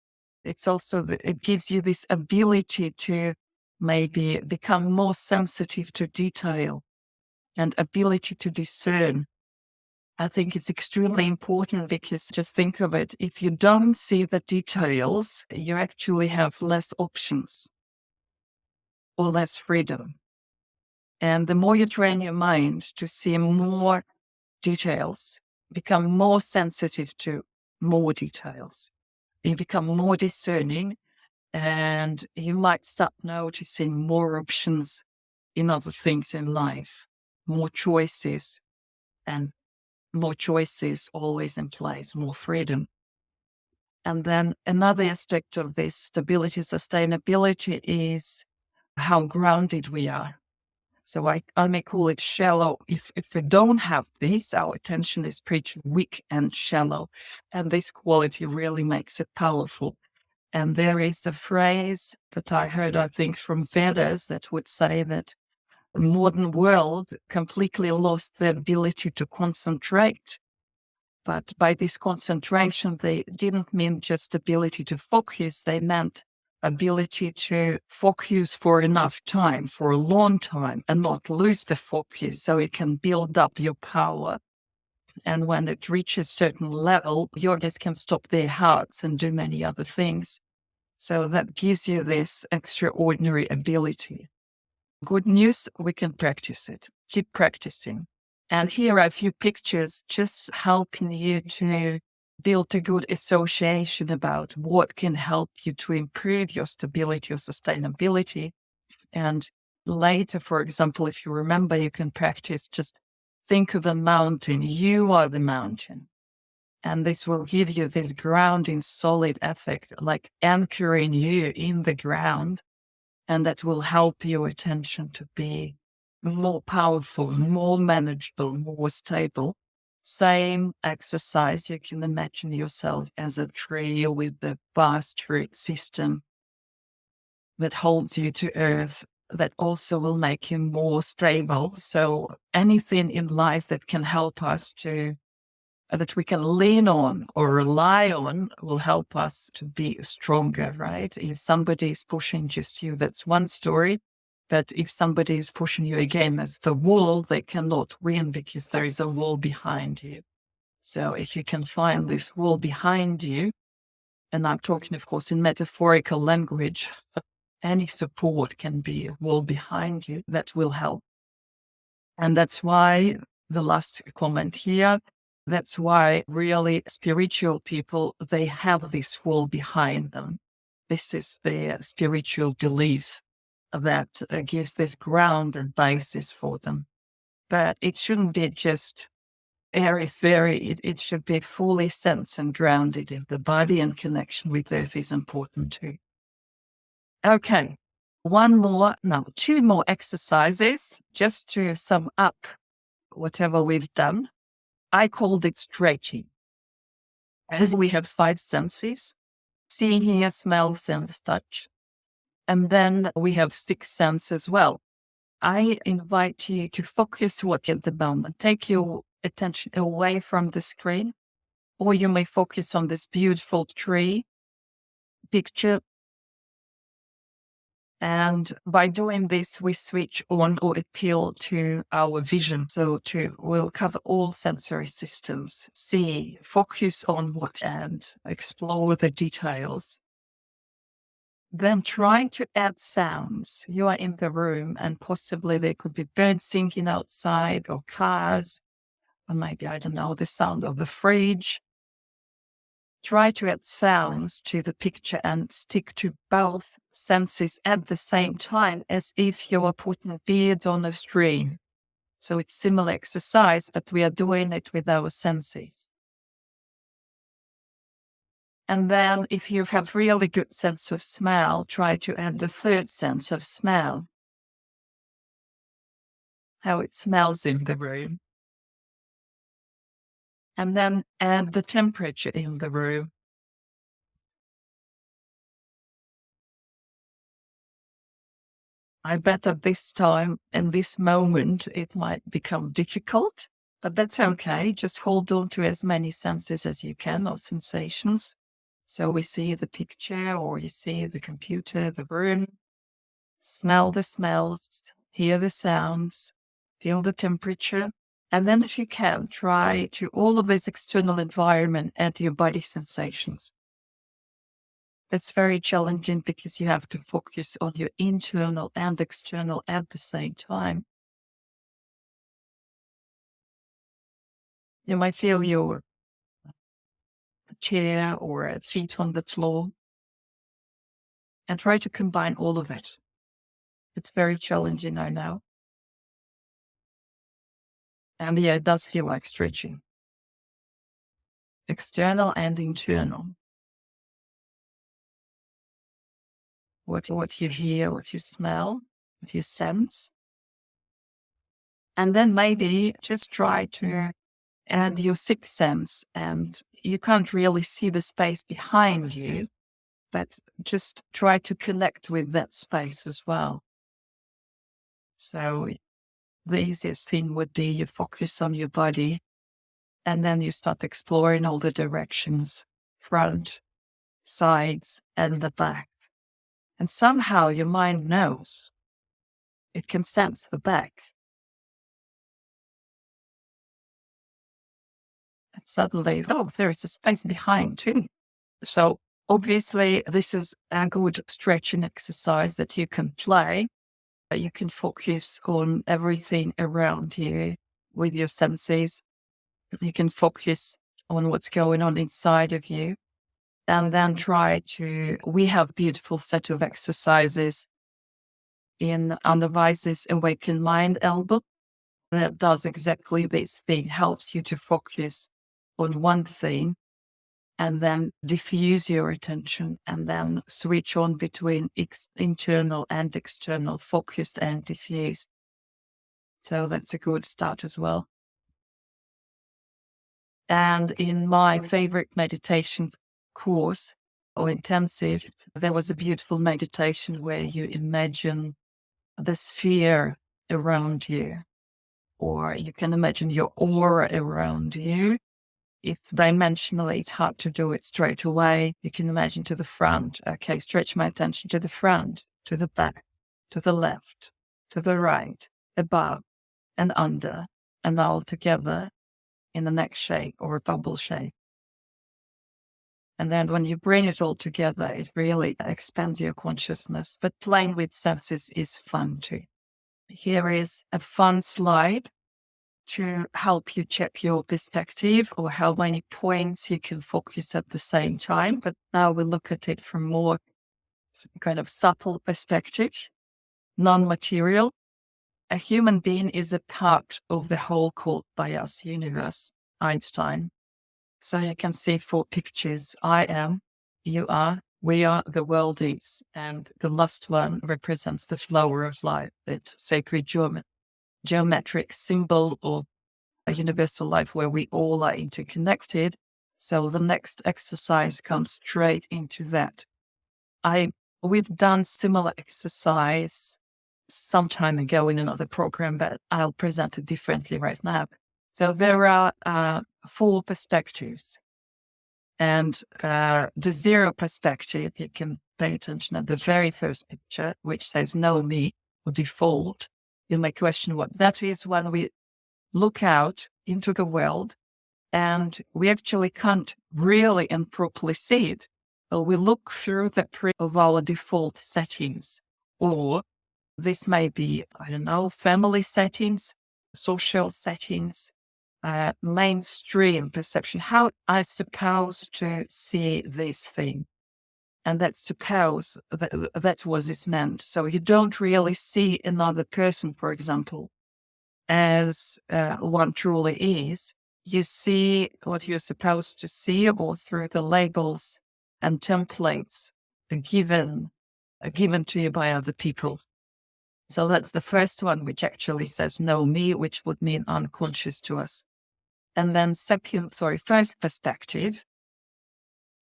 it's also, it gives you this ability to maybe become more sensitive to detail and ability to discern. I think it's extremely important, because just think of it. If you don't see the details, you actually have less options or less freedom. And the more you train your mind to see more details, become more sensitive to more details, you become more discerning, and you might start noticing more options in other things in life, more choices, and more choices always implies more freedom. And then another aspect of this stability, sustainability is how grounded we are. So I may call it shallow. If we don't have this, our attention is pretty weak and shallow. And this quality really makes it powerful. And there is a phrase that I heard, I think, from Vedas that would say that the modern world completely lost the ability to concentrate. But by this concentration, they didn't mean just ability to focus. They meant ability to focus for enough time, for a long time, and not lose the focus so it can build up your power. And when it reaches certain level, yogis can stop their hearts and do many other things. So that gives you this extraordinary ability. Good news, we can practice it. Keep practicing. And here are a few pictures just helping you to build a good association about what can help you to improve your stability or sustainability. And later, for example, if you remember, you can practice just think of a mountain. You are the mountain. And this will give you this grounding, solid effect, like anchoring you in the ground. And that will help your attention to be more powerful, more manageable, more stable. Same exercise, you can imagine yourself as a tree with the vast root system that holds you to earth, that also will make you more stable. So anything in life that can help us to that we can lean on or rely on will help us to be stronger, right? If somebody is pushing just you, that's one story. But if somebody is pushing you again as the wall, they cannot win because there is a wall behind you. So if you can find this wall behind you, and I'm talking, of course, in metaphorical language, any support can be a wall behind you that will help. And that's why the last comment here, that's why really spiritual people, they have this wall behind them. This is their spiritual belief that gives this ground and basis for them. But it shouldn't be just airy-fairy. It should be fully sensed and grounded in the body, and connection with earth is important too. Okay, two more exercises just to sum up whatever we've done. I called it stretching. As we have 5 senses: see, hear, smell, sense, touch. And then we have 6 senses as well. I invite you to focus what at the moment. Take your attention away from the screen, or you may focus on this beautiful tree picture. And by doing this, we switch on or appeal to our vision. So we'll cover all sensory systems, see, focus on what, and explore the details. Then try to add sounds. You are in the room and possibly there could be birds singing outside or cars, or maybe, I don't know, the sound of the fridge. Try to add sounds to the picture and stick to both senses at the same time, as if you were putting beads on a string. So it's similar exercise, but we are doing it with our senses. And then if you have really good sense of smell, try to add the third sense of smell. How it smells in the room. And then add the temperature in the room. I bet at this time, in this moment, it might become difficult, but that's okay. Just hold on to as many senses as you can, or sensations. So we see the picture, or you see the computer, the room, smell the smells, hear the sounds, feel the temperature. And then if you can, try to all of this external environment add your body sensations. That's very challenging because you have to focus on your internal and external at the same time. You might feel your chair or feet on the floor, and try to combine all of it. It's very challenging, I know. And yeah, it does feel like stretching. External and internal. what you hear, what you smell, what you sense. And then maybe just try to add your sixth sense, and you can't really see the space behind you, but just try to connect with that space as well. So the easiest thing would be you focus on your body, and then you start exploring all the directions, front, sides, and the back. And somehow your mind knows. It can sense the back. And suddenly, oh, there is a space behind too. So obviously, this is a good stretching exercise that you can play. You can focus on everything around you with your senses. You can focus on what's going on inside of you. And then we have beautiful set of exercises in Otherwise's Awaken Mind album that does exactly this thing, helps you to focus on one thing and then diffuse your attention and then switch on between internal and external, focused and diffused. So that's a good start as well. And in my favorite meditations course or intensive, there was a beautiful meditation where you imagine the sphere around you, or you can imagine your aura around you. If dimensionally it's hard to do it straight away, you can imagine to the front. Okay, stretch my attention to the front, to the back, to the left, to the right, above and under, and all together in the next shape or a bubble shape. And then when you bring it all together, it really expands your consciousness. But playing with senses is fun too. Here is a fun slide to help you check your perspective or how many points you can focus at the same time. But now we look at it from more kind of subtle perspective, non-material. A human being is a part of the whole called by us universe, Einstein. So you can see 4 pictures. I am, you are, we are, the world is. And the last one represents the flower of life, that sacred geometric symbol of a universal life where we all are interconnected. So the next exercise comes straight into that. We've done similar exercise some time ago in another program, but I'll present it differently right now. So there are 4 perspectives. And the 0 perspective, you can pay attention at the very first picture, which says know me or default. You may question what that is when we look out into the world and we actually can't really and properly see it. We look through the prism of our default settings, or this may be, I don't know, family settings, social settings, mainstream perception. How I supposed to see this thing? And that's suppose that was its meant. So you don't really see another person, for example, as one truly is. You see what you're supposed to see, or through the labels and templates given to you by other people. So that's the first one, which actually says know me, which would mean unconscious to us. And then first perspective,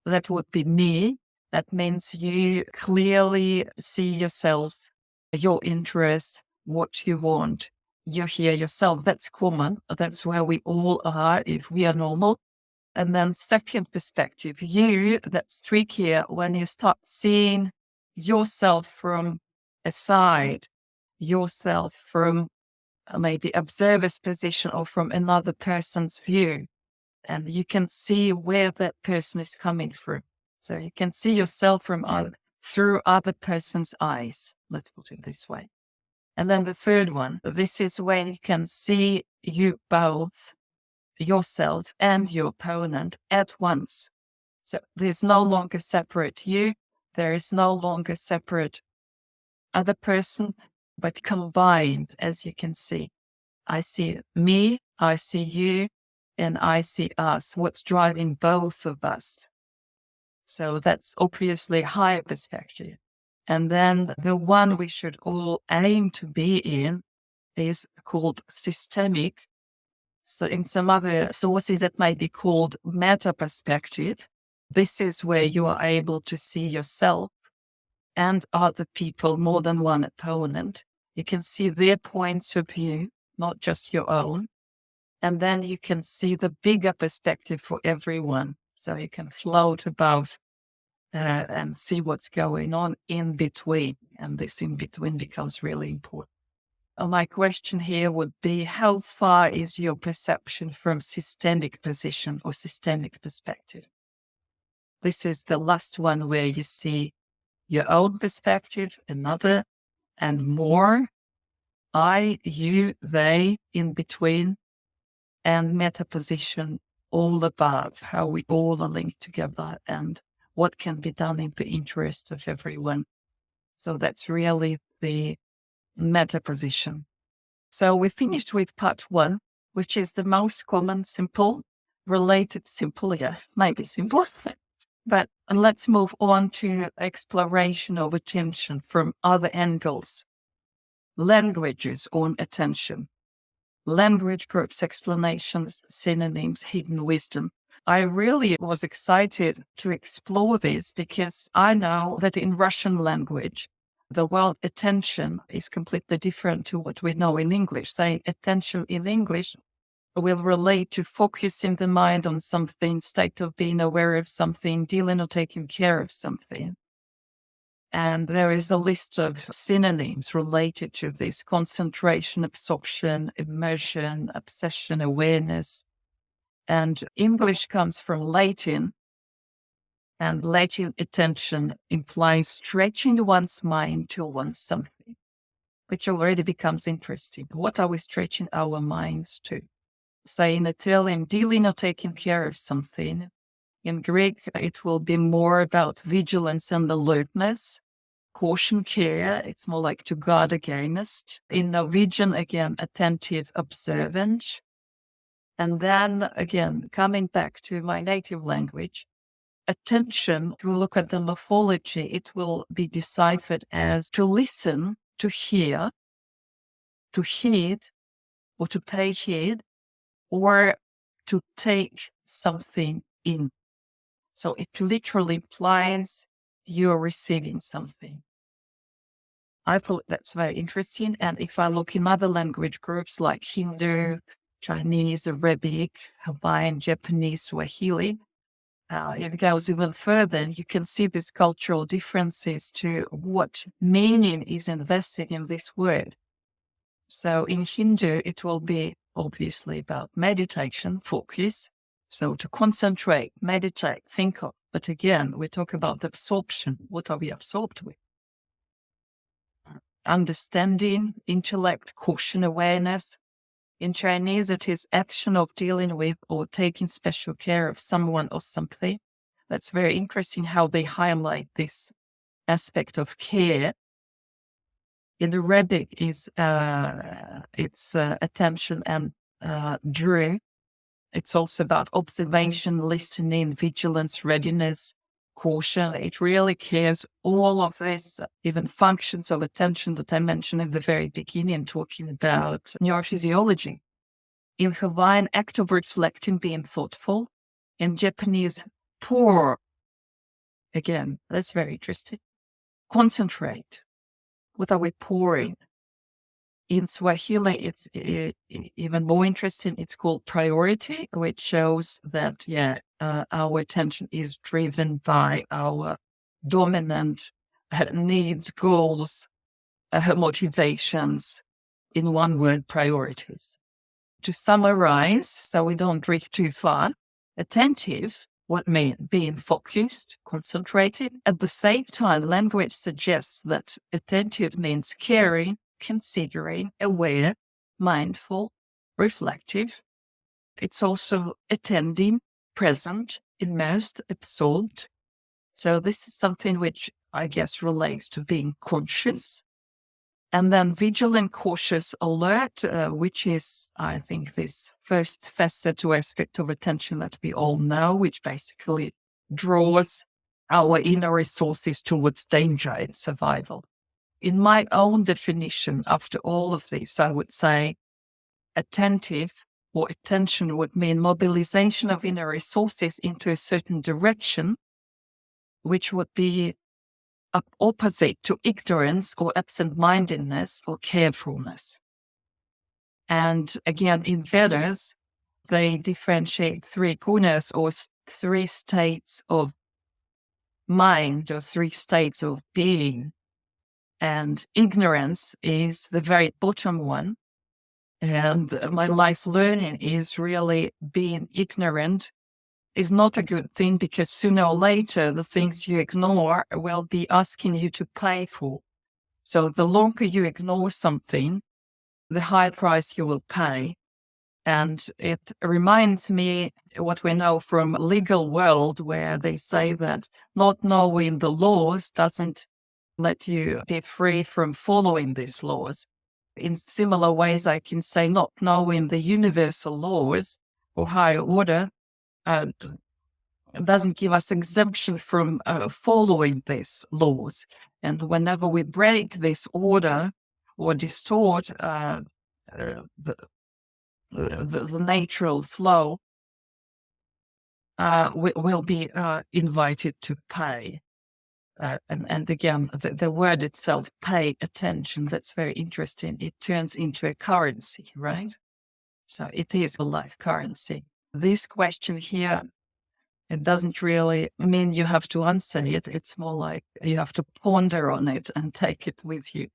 that would be me. That means you clearly see yourself, your interests, what you want. You hear yourself. That's common. That's where we all are if we are normal. And then second perspective, that's trickier when you start seeing yourself from a side, yourself from maybe observer's position or from another person's view. And you can see where that person is coming from. So you can see yourself through other person's eyes. Let's put it this way. And then the third one, this is when you can see you both, yourself and your opponent at once. So there's no longer separate you. There is no longer separate other person, but combined, as you can see. I see me, I see you, and I see us, what's driving both of us. So that's obviously higher perspective. And then the one we should all aim to be in is called systemic. So in some other sources, it might be called meta perspective. This is where you are able to see yourself and other people, more than one opponent. You can see their points of view, not just your own. And then you can see the bigger perspective for everyone. So you can float above and see what's going on in between. And this in between becomes really important. My question here would be, how far is your perception from systemic position or systemic perspective? This is the last one where you see your own perspective, another, and more. I, you, they, in between, and meta position all above, how we all are linked together and what can be done in the interest of everyone. So that's really the meta position. So we finished with part 1, which is the most common, simple, maybe simple. But let's move on to exploration of attention from other angles. Languages on attention. Language groups, explanations, synonyms, hidden wisdom. I really was excited to explore this because I know that in Russian language, the word attention is completely different to what we know in English. Saying attention in English will relate to focusing the mind on something, state of being aware of something, dealing or taking care of something. And there is a list of synonyms related to this: concentration, absorption, immersion, obsession, awareness. And English comes from Latin, and Latin attention implies stretching one's mind towards something, which already becomes interesting. What are we stretching our minds to? Say in Italian, dealing or taking care of something. In Greek, it will be more about vigilance and alertness. Caution, care, it's more like to guard against. In Norwegian, again, attentive, observant. And then again, coming back to my native language, attention, if we look at the morphology, it will be deciphered as to listen, to hear, to heed, or to pay heed, or to take something in. So it literally implies you're receiving something. I thought that's very interesting. And if I look in other language groups like Hindu, Chinese, Arabic, Hawaiian, Japanese, Swahili, it goes even further. And you can see these cultural differences to what meaning is invested in this word. So in Hindu, it will be obviously about meditation, focus. So to concentrate, meditate, think of. But again, we talk about absorption. What are we absorbed with? Understanding, intellect, caution, awareness. In Chinese, it is action of dealing with or taking special care of someone or something. That's very interesting how they highlight this aspect of care. In Arabic, it's attention and drew. It's also about observation, listening, vigilance, readiness, caution. It really cares all of this, even functions of attention that I mentioned in the very beginning, talking about neurophysiology. In Hawaiian, act of reflecting, being thoughtful. In Japanese, pour. Again, that's very interesting. Concentrate. What are we pouring? In Swahili, it's even more interesting. It's called priority, which shows that, our attention is driven by our dominant needs, goals, motivations. In one word, priorities. To summarize, so we don't drift too far, attentive, what means being focused, concentrated. At the same time, language suggests that attentive means caring, considering, aware, mindful, reflective. It's also attending, present, immersed, absorbed. So this is something which I guess relates to being conscious. And then vigilant, cautious, alert, which is, I think, this first facet or aspect of attention that we all know, which basically draws our inner resources towards danger and survival. In my own definition, after all of this, I would say attentive or attention would mean mobilization of inner resources into a certain direction, which would be opposite to ignorance or absent-mindedness or carefulness. And again, in Vedas, they differentiate three gunas or three states of mind or three states of being. And ignorance is the very bottom one. And my life learning is really being ignorant is not a good thing, because sooner or later, the things you ignore will be asking you to pay for. So the longer you ignore something, the higher price you will pay. And it reminds me what we know from legal world, where they say that not knowing the laws doesn't let you be free from following these laws. In similar ways, I can say not knowing the universal laws or higher order doesn't give us exemption from following these laws. And whenever we break this order or distort the natural flow, we will be invited to pay. And again, the word itself, pay attention, that's very interesting. It turns into a currency, right? So it is a life currency. This question here, it doesn't really mean you have to answer it. It's more like you have to ponder on it and take it with you.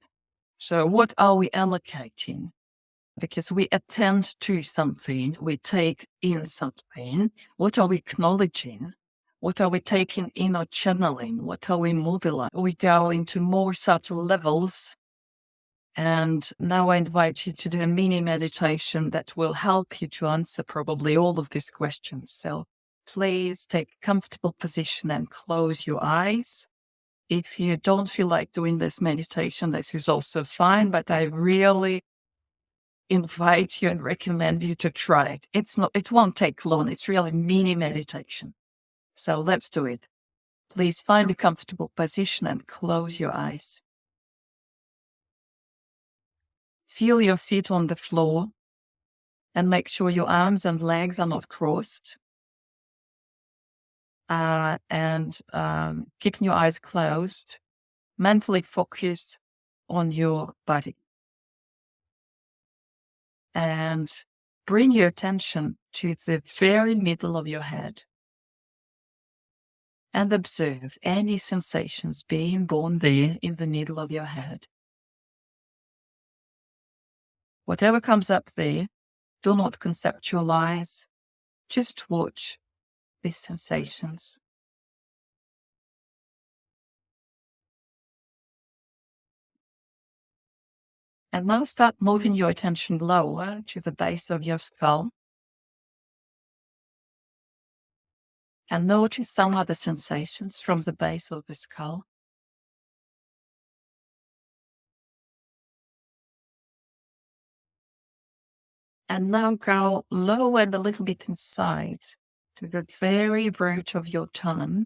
So what are we allocating? Because we attend to something, we take in something. What are we acknowledging? What are we taking in or channeling? What are we mobilizing? We go into more subtle levels. And now I invite you to do a mini meditation that will help you to answer probably all of these questions. So please take a comfortable position and close your eyes. If you don't feel like doing this meditation, this is also fine, but I really invite you and recommend you to try it. It won't take long. It's really mini meditation. So let's do it. Please find a comfortable position and close your eyes. Feel your feet on the floor and make sure your arms and legs are not crossed. Keeping your eyes closed, mentally focus on your body. And bring your attention to the very middle of your head. And observe any sensations being born there in the middle of your head. Whatever comes up there, do not conceptualize, just watch these sensations. And now start moving your attention lower to the base of your skull. And notice some other sensations from the base of the skull. And now go lower and a little bit inside to the very root of your tongue.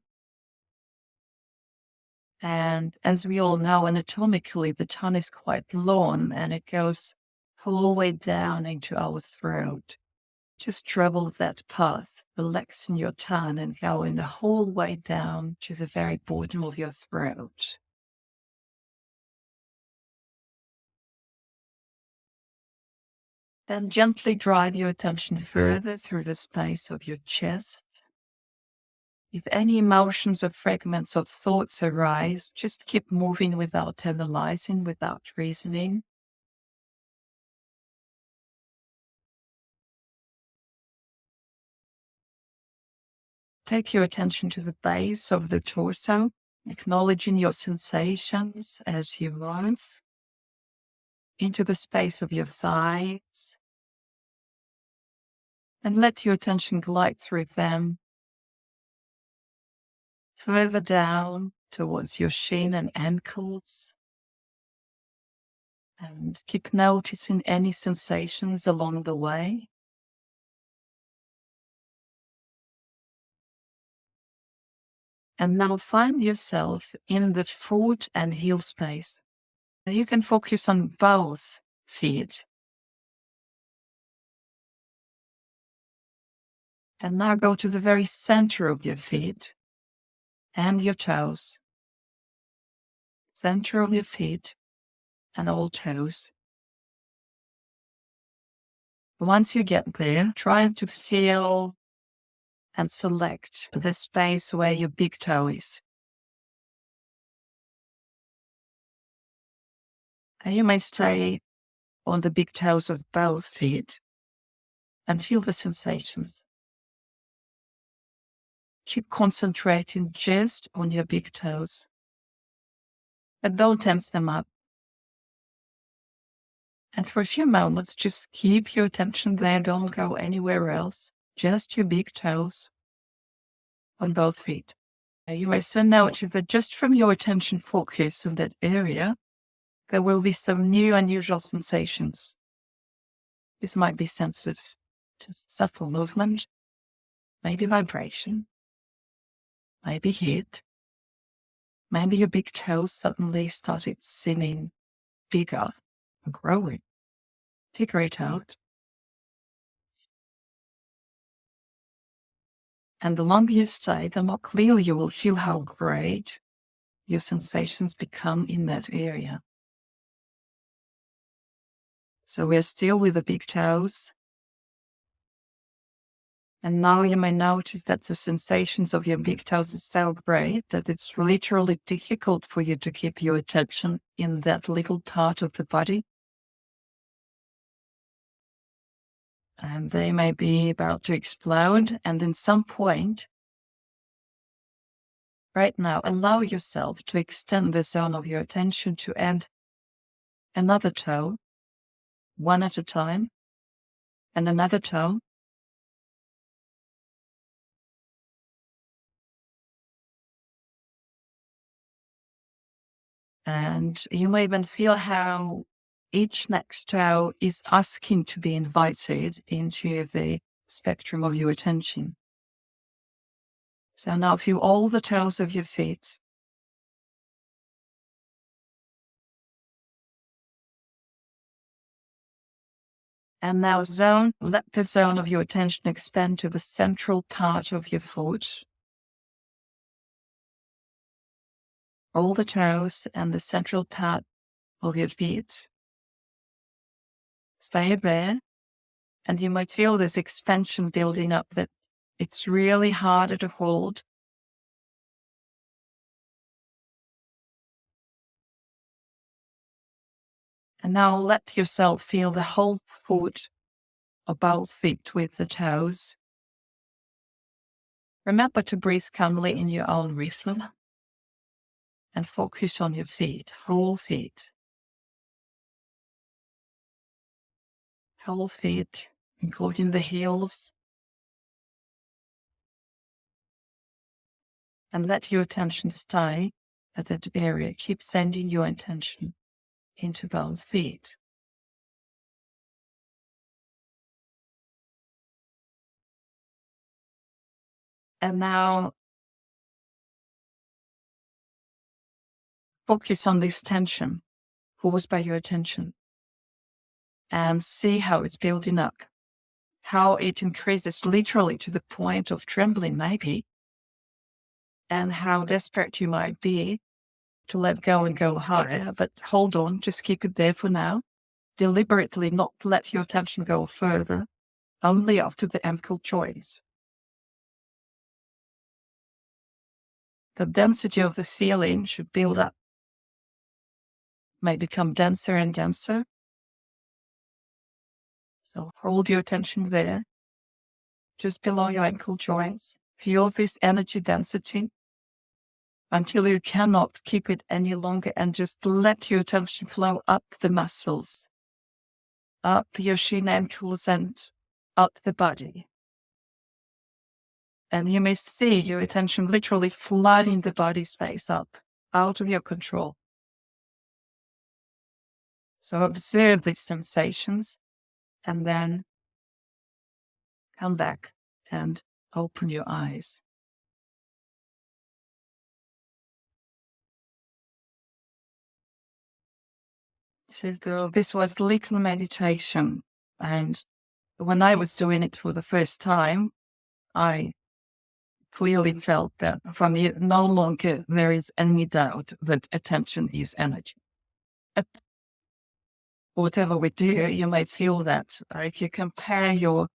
And as we all know, anatomically, the tongue is quite long and it goes all the way down into our throat. Just travel that path, relaxing your tongue and going the whole way down to the very bottom of your throat. Then gently drive your attention further through the space of your chest. If any emotions or fragments of thoughts arise, just keep moving without analyzing, without reasoning. Take your attention to the base of the torso, acknowledging your sensations as you move into the space of your thighs. And let your attention glide through them, further down towards your shin and ankles. And keep noticing any sensations along the way. And now find yourself in the foot and heel space. You can focus on both feet. And now go to the very center of your feet and your toes. Center of your feet and all toes. Once you get there, try to feel and select the space where your big toe is. And you may stay on the big toes of both feet and feel the sensations. Keep concentrating just on your big toes. But don't tense them up. And for a few moments, just keep your attention there. Don't go anywhere else. Just your big toes on both feet. You may soon notice that just from your attention focus on that area, there will be some new unusual sensations. This might be sensitive to subtle movement, maybe vibration, maybe heat. Maybe your big toes suddenly started seeming bigger and growing. Figure it out. And the longer you stay, the more clearly you will feel how great your sensations become in that area. So we're still with the big toes. And now you may notice that the sensations of your big toes is so great that it's literally difficult for you to keep your attention in that little part of the body. And they may be about to explode. And in some point, right now, allow yourself to extend the zone of your attention to add another toe, one at a time, and another toe. And you may even feel how each next toe is asking to be invited into the spectrum of your attention. So now feel all the toes of your feet. And now let the zone of your attention expand to the central part of your foot. All the toes and the central part of your feet. Stay there. And you might feel this expansion building up that it's really harder to hold. And now let yourself feel the whole foot or both feet with the toes. Remember to breathe calmly in your own rhythm and focus on your feet, whole feet. Whole feet, including the heels. And let your attention stay at that area. Keep sending your attention into both feet. And now focus on this tension caused by your attention and see how it's building up, how it increases literally to the point of trembling maybe, and how desperate you might be to let go and go higher. But hold on, just keep it there for now. Deliberately not let your attention go further, only after the ankle joins. The density of the feeling should build up, may become denser and denser. So hold your attention there, just below your ankle joints. Feel this energy density until you cannot keep it any longer, and just let your attention flow up the muscles, up your shin ankles and up the body. And you may see your attention literally flooding the body space up, out of your control. So observe these sensations and then come back and open your eyes. So this was little meditation. And when I was doing it for the first time, I clearly felt that for me, no longer there is any doubt that attention is energy. Whatever we do, you may feel that if you compare your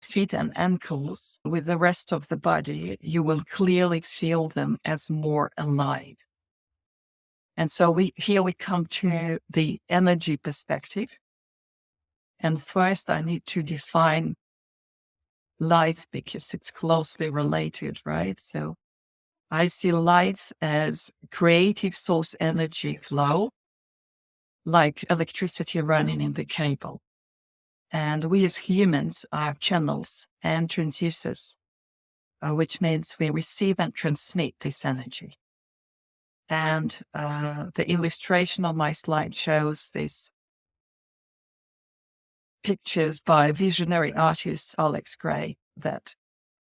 feet and ankles with the rest of the body, you will clearly feel them as more alive. And so here we come to the energy perspective. And first I need to define life because it's closely related, right? So I see life as creative source energy flow, like electricity running in the cable. And we as humans are channels and transducers, which means we receive and transmit this energy. And the illustration on my slide shows these pictures by visionary artist Alex Gray that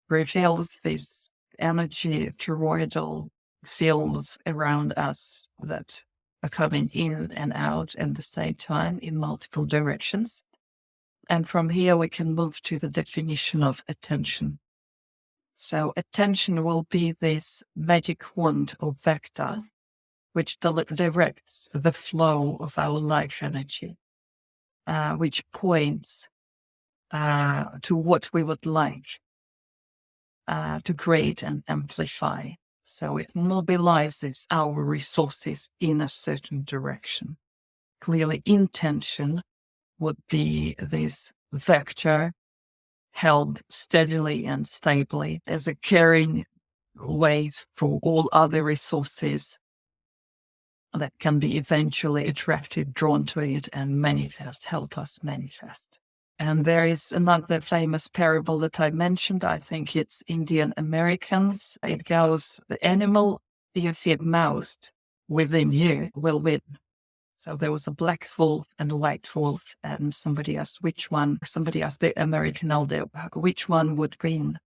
reveals this energy toroidal fields around us that are coming in and out at the same time in multiple directions. And from here, we can move to the definition of attention. So attention will be this magic wand or vector which directs the flow of our life energy, which points to what we would like to create and amplify. So it mobilizes our resources in a certain direction. Clearly, intention would be this vector held steadily and stably as a carrying weight for all other resources that can be eventually attracted, drawn to it, and manifest, help us manifest. And there is another famous parable that I mentioned. I think it's Indian Americans. It goes, the animal you feed most within you will win. So there was a black wolf and a white wolf, and somebody asked the American elder, which one would win?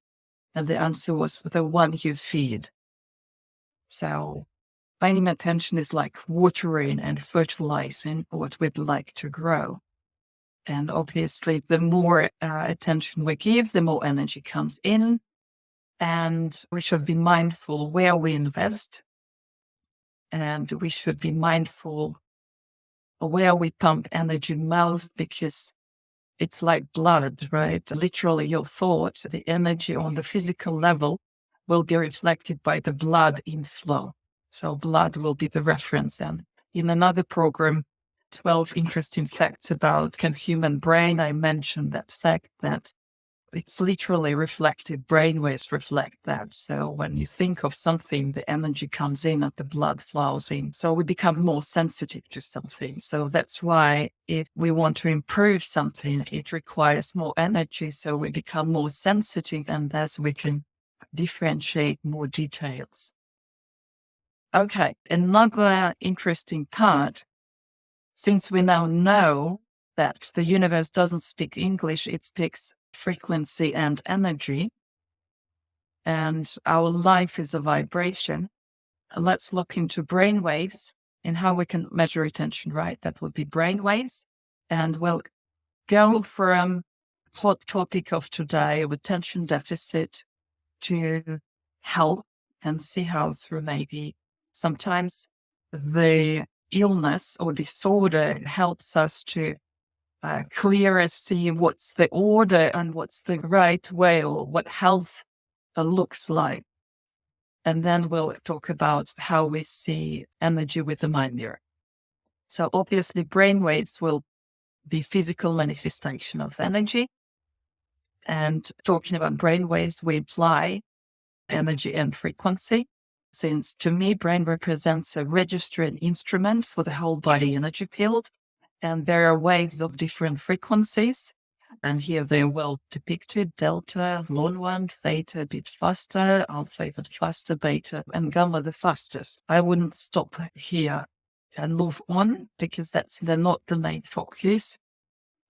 And the answer was the one you feed. So paying attention is like watering and fertilizing what we'd like to grow. And obviously, the more attention we give, the more energy comes in. And we should be mindful where we invest. And we should be mindful where we pump energy most, because it's like blood, right? Literally, your thought, the energy on the physical level will be reflected by the blood inflow. So blood will be the reference. And in another program, 12 interesting facts about the human brain, I mentioned that fact that it's literally reflected. Brainwaves reflect that. So when you think of something, the energy comes in and the blood flows in. So we become more sensitive to something. So that's why if we want to improve something, it requires more energy. So we become more sensitive, and thus we can differentiate more details. Okay, another interesting part, since we now know that the universe doesn't speak English, it speaks frequency and energy, and our life is a vibration. Let's look into brain waves and how we can measure attention, right? That would be brain waves. And we'll go from hot topic of today of attention deficit to health, and see how through maybe sometimes the illness or disorder helps us to clearer see what's the order and what's the right way, or what health looks like. And then we'll talk about how we see energy with the mind mirror. So obviously brainwaves will be physical manifestation of energy. And talking about brainwaves, we apply energy and frequency. Since to me, brain represents a registering instrument for the whole body energy field. And there are waves of different frequencies. And here they're well depicted: delta, long one, theta a bit faster, alpha a bit faster, beta, and gamma the fastest. I wouldn't stop here and move on, because they're not the main focus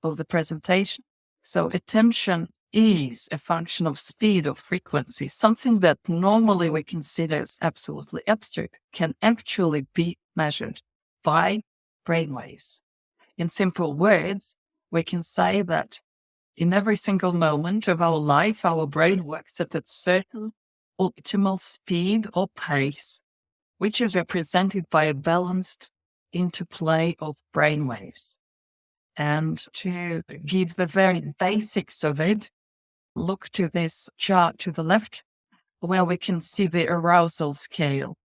of the presentation. So attention is a function of speed or frequency. Something that normally we consider as absolutely abstract can actually be measured by brainwaves. in simple words, we can say that in every single moment of our life, our brain works at a certain optimal speed or pace, which is represented by a balanced interplay of brain waves. And to give the very basics of it, look to this chart to the left, where we can see the arousal scale.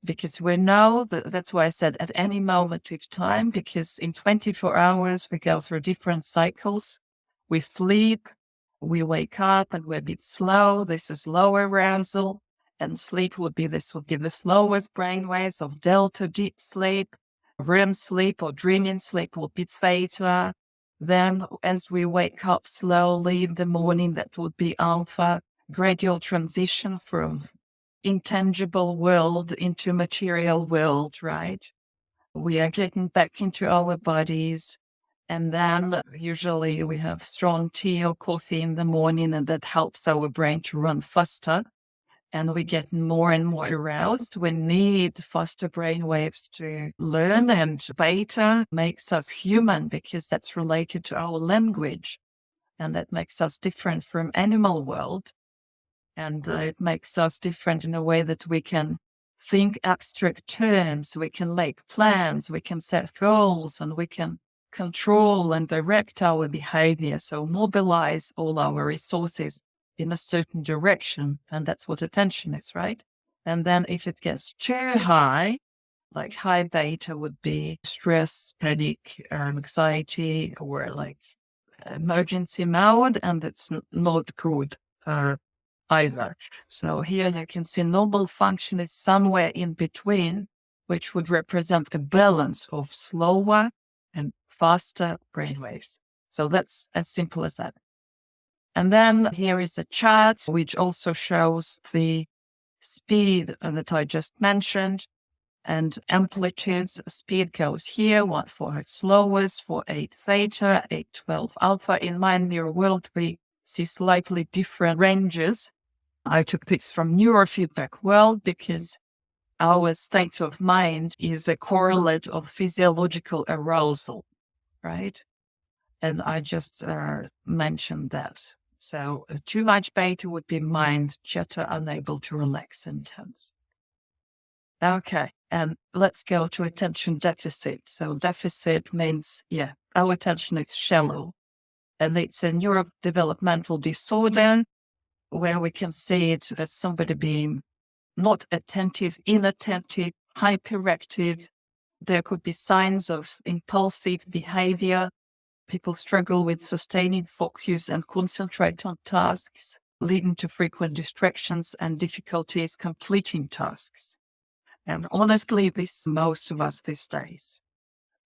Because we know that's why I said at any moment of time, because in 24 hours, we go through different cycles. We sleep, we wake up, and we're a bit slow. This is lower arousal. And sleep would be the slowest brain waves of delta, deep sleep. REM sleep or dreaming sleep will be theta. Then as we wake up slowly in the morning, that would be alpha. Gradual transition from intangible world into material world, right? We are getting back into our bodies. And then usually we have strong tea or coffee in the morning, and that helps our brain to run faster. And we get more and more aroused. We need faster brain waves to learn, and beta makes us human because that's related to our language. And that makes us different from animal world. And it makes us different in a way that we can think abstract terms, we can make plans, we can set goals, and we can control and direct our behavior. So mobilize all our resources in a certain direction. And that's what attention is, right? And then if it gets too high, like high beta would be stress, panic, anxiety, or like emergency mode, and that's not good. Either. So here you can see normal function is somewhere in between, which would represent a balance of slower and faster brainwaves. So that's as simple as that. And then here is a chart which also shows the speed that I just mentioned, and amplitudes. Speed goes here, 1 Hz slowest, for 8 theta, 812 alpha. In my mirror world, we see slightly different ranges. I took this from neurofeedback world because our state of mind is a correlate of physiological arousal, right? And I just mentioned that. So too much beta would be mind chatter, unable to relax and tense. Okay, and let's go to attention deficit. So deficit means, our attention is shallow, and it's a neurodevelopmental disorder where we can see it as somebody being not attentive, inattentive, hyperactive. There could be signs of impulsive behavior. People struggle with sustaining focus and concentrate on tasks, leading to frequent distractions and difficulties completing tasks. And honestly, this most of us these days.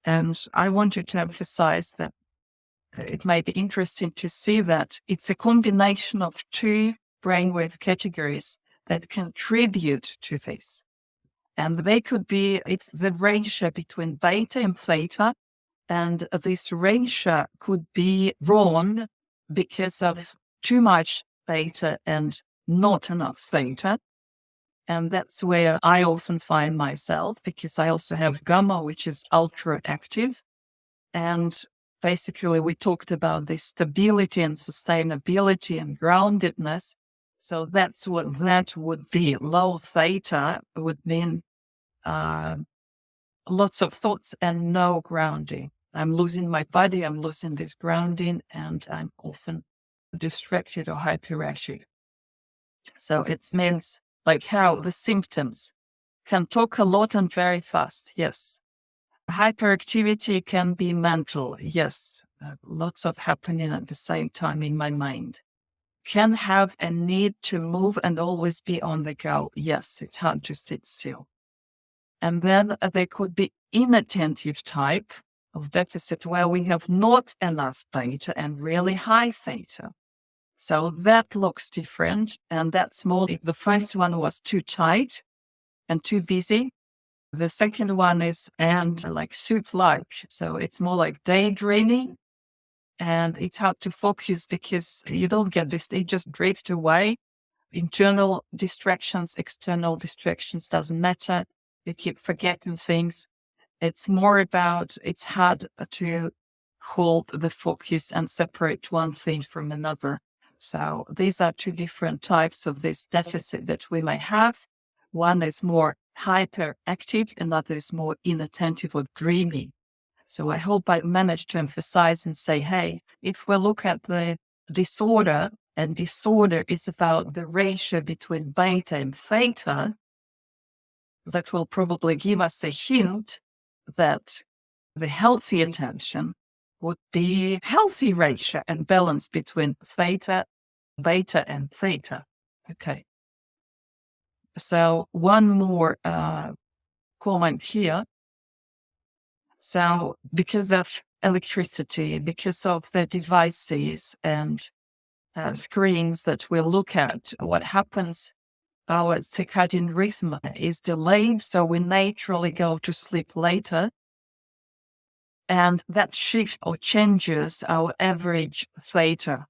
And I wanted to emphasize that it may be interesting to see that it's a combination of two brainwave categories that contribute to this. And they could be, it's the ratio between beta and theta. And this ratio could be wrong because of too much beta and not enough theta. And that's where I often find myself, because I also have gamma, which is ultra active. And basically, we talked about the stability and sustainability and groundedness. So that's what that would be. Low theta would mean lots of thoughts and no grounding. I'm losing my body, I'm losing this grounding, and I'm often distracted or hyperactive. So it means like how the symptoms can talk a lot and very fast. Yes. Hyperactivity can be mental. Yes. Lots of happening at the same time in my mind. Can have a need to move and always be on the go. Yes. It's hard to sit still. And then there could be inattentive type of deficit where we have not enough theta and really high theta. So that looks different. And that's more if the first one was too tight and too busy. The second one is and like soup-like. So it's more like daydreaming. And it's hard to focus because you don't get this. They just drift away. Internal distractions, external distractions doesn't matter. You keep forgetting things. It's more about, it's hard to hold the focus and separate one thing from another. So these are two different types of this deficit that we may have. One is more hyperactive, another is more inattentive or dreamy. So I hope I managed to emphasize and say, hey, if we look at the disorder, and disorder is about the ratio between beta and theta, that will probably give us a hint that the healthy attention would be healthy ratio and balance between theta, beta, and theta. Okay. So one more comment here. So because of electricity, because of the devices and screens that we look at, what happens, our circadian rhythm is delayed, so we naturally go to sleep later. And that shift or changes our average theta.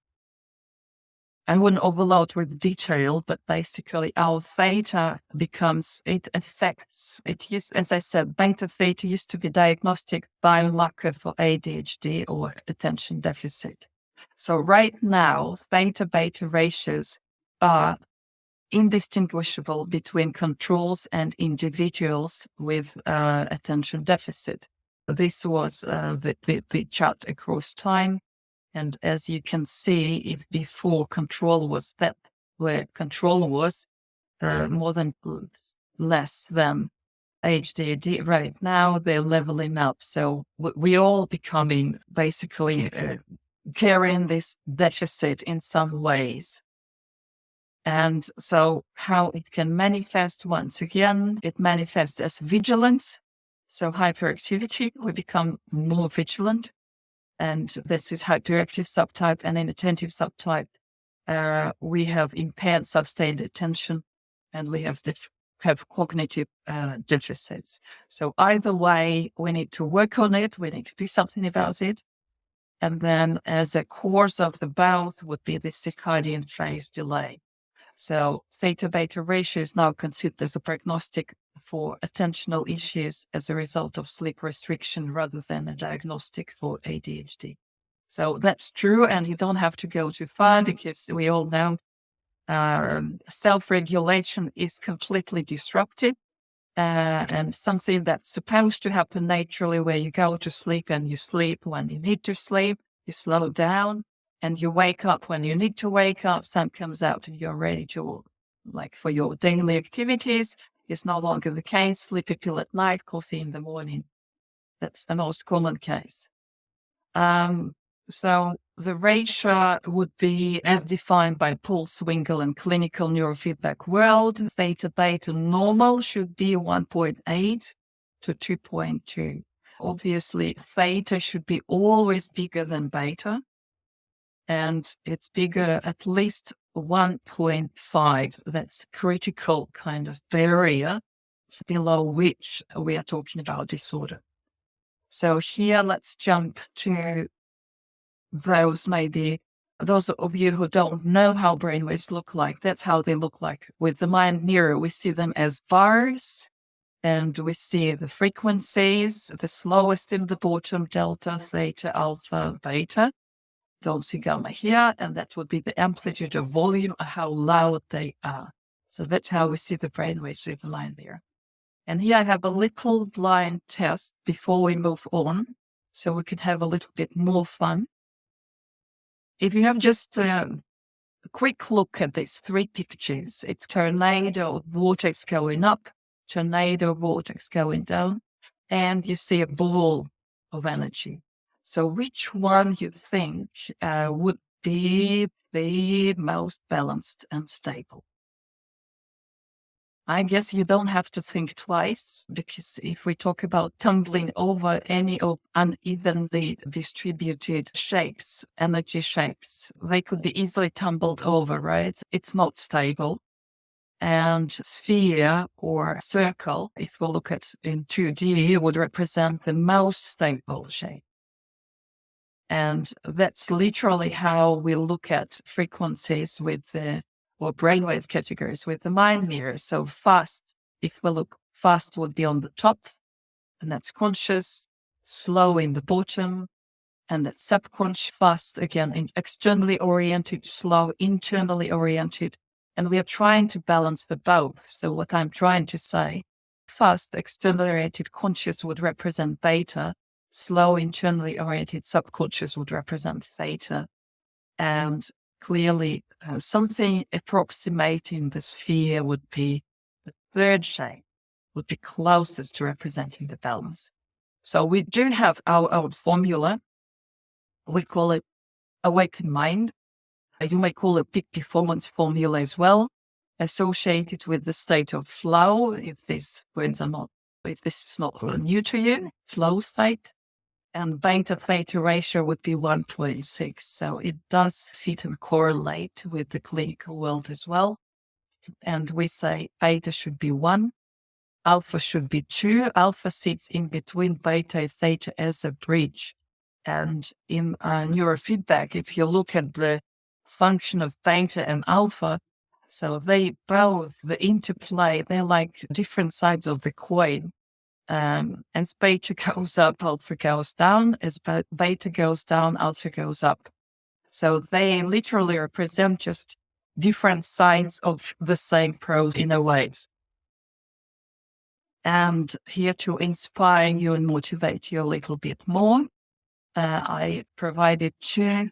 I wouldn't overload with detail, but basically our theta becomes, it affects, it used, as I said, beta theta used to be diagnostic biomarker for ADHD or attention deficit. So right now, theta beta ratios are indistinguishable between controls and individuals with attention deficit. This was the chart across time. And as you can see, if before control was that where control was more than less than HDD, right now they're leveling up. So we're all becoming basically carrying this deficit in some ways. And so how it can manifest, once again, it manifests as vigilance. So hyperactivity, we become more vigilant. And this is hyperactive subtype, and inattentive subtype. We have impaired sustained attention, and we have cognitive deficits. So either way, we need to work on it. We need to do something about it. And then as a cause of the both would be the circadian phase delay. So theta beta ratio is now considered as a prognostic for attentional issues as a result of sleep restriction rather than a diagnostic for ADHD. So that's true, and you don't have to go too far because we all know self-regulation is completely disrupted and something that's supposed to happen naturally, where you go to sleep and you sleep when you need to sleep, you slow down, and you wake up when you need to wake up, sun comes out and you're ready to, like, for your daily activities. It's no longer the case. Sleepy pill at night, coffee in the morning. That's the most common case. So the ratio would be as defined by Paul Swingle and clinical neurofeedback world. Theta beta normal should be 1.8 to 2.2. Obviously, theta should be always bigger than beta. And it's bigger, at least 1.5. That's critical kind of barrier below which we are talking about disorder. So here, let's jump to those of you who don't know how brainwaves look like. That's how they look like. With the mind mirror, we see them as bars, and we see the frequencies, the slowest in the bottom, delta, theta, alpha, beta. Don't see gamma here, and that would be the amplitude of volume, how loud they are. So that's how we see the brainwaves in the mind mirror. And here I have a little blind test before we move on, so we could have a little bit more fun. If you have just a quick look at these three pictures, it's tornado vortex going up, tornado vortex going down, and you see a ball of energy. So which one you think would be the most balanced and stable? I guess you don't have to think twice, because if we talk about tumbling over any of unevenly distributed shapes, energy shapes, they could be easily tumbled over, right? It's not stable. And sphere or circle, if we look at in 2D, would represent the most stable shape. And that's literally how we look at frequencies with the or brainwave categories with the mind mirror. So fast, if we look, fast would be on the top, and that's conscious, slow in the bottom, and that's subconscious, fast again, in externally oriented, slow, internally oriented. And we are trying to balance the both. So what I'm trying to say, fast, externally oriented conscious would represent beta, slow, internally oriented subconscious would represent theta. And clearly, something approximating the sphere would be the third shape, would be closest to representing the balance. So we do have our own formula. We call it awakened mind. You may call it peak performance formula as well, associated with the state of flow, if these words are not, if this is not new to you, flow state. And beta theta ratio would be 1.6. So it does fit and correlate with the clinical world as well. And we say beta should be 1, alpha should be 2. Alpha sits in between beta and theta as a bridge. And in neurofeedback, if you look at the function of beta and alpha, so they both, the interplay, they're like different sides of the coin. As beta goes up, alpha goes down. As beta goes down, alpha goes up. So they literally represent just different sides of the same prose in a way. And here to inspire you and motivate you a little bit more, I provided 2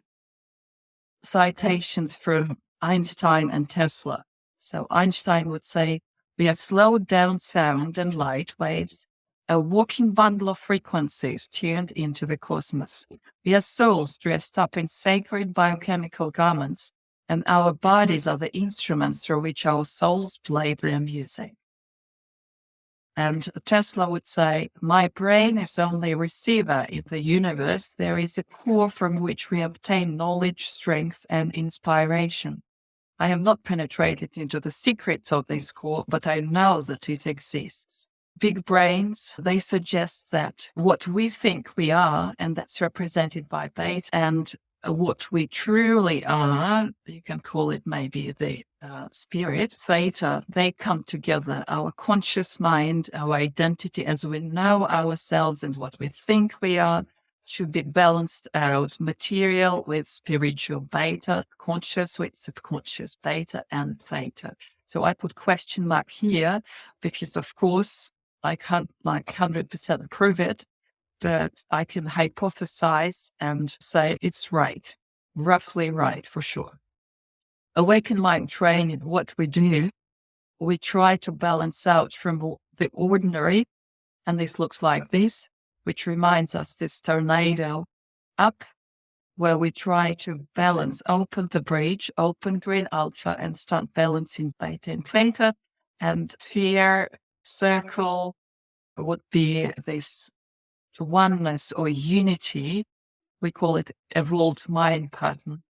citations from Einstein and Tesla. So Einstein would say, we are slowed down sound and light waves, a walking bundle of frequencies tuned into the cosmos. We are souls dressed up in sacred biochemical garments, and our bodies are the instruments through which our souls play their music. And Tesla would say, my brain is only a receiver in the universe. There is a core from which we obtain knowledge, strength, and inspiration. I have not penetrated into the secrets of this core, but I know that it exists. Big brains, they suggest that what we think we are, and that's represented by beta, and what we truly are, you can call it maybe the spirit, theta, they come together. Our conscious mind, our identity as we know ourselves and what we think we are should be balanced out. Material with spiritual beta, conscious with subconscious beta, and theta. So I put question mark here because, of course, I can't 100% prove it, but I can hypothesize and say it's right, roughly right for sure. Awakened mind training, what we do, we try to balance out from the ordinary, and this looks like this, which reminds us this tornado up, where we try to balance, open the bridge, open green alpha, and start balancing beta and theta, and sphere, circle would be this oneness or unity. We call it evolved mind pattern.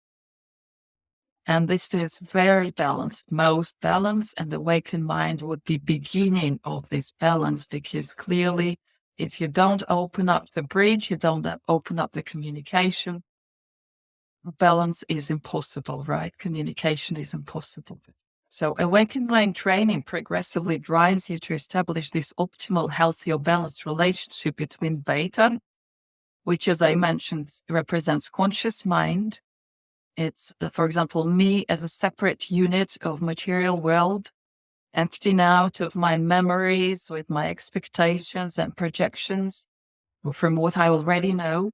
And this is very balanced, most balanced, and the awakened mind would be beginning of this balance, because clearly if you don't open up the bridge, you don't open up the communication, balance is impossible, right? Communication is impossible. So awakened mind training progressively drives you to establish this optimal, healthy or balanced relationship between beta, which, as I mentioned, represents conscious mind. It's, for example, me as a separate unit of material world, emptying out of my memories with my expectations and projections from what I already know.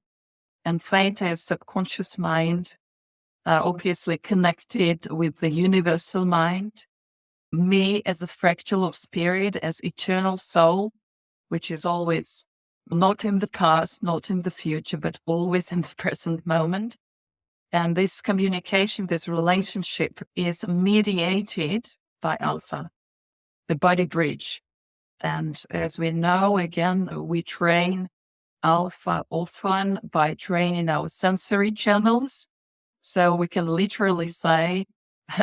And theta is subconscious mind, obviously connected with the universal mind. Me as a fractal of spirit, as eternal soul, which is always not in the past, not in the future, but always in the present moment. And this communication, this relationship is mediated by alpha, the body bridge. And as we know, again, we train alpha often by training our sensory channels. So we can literally say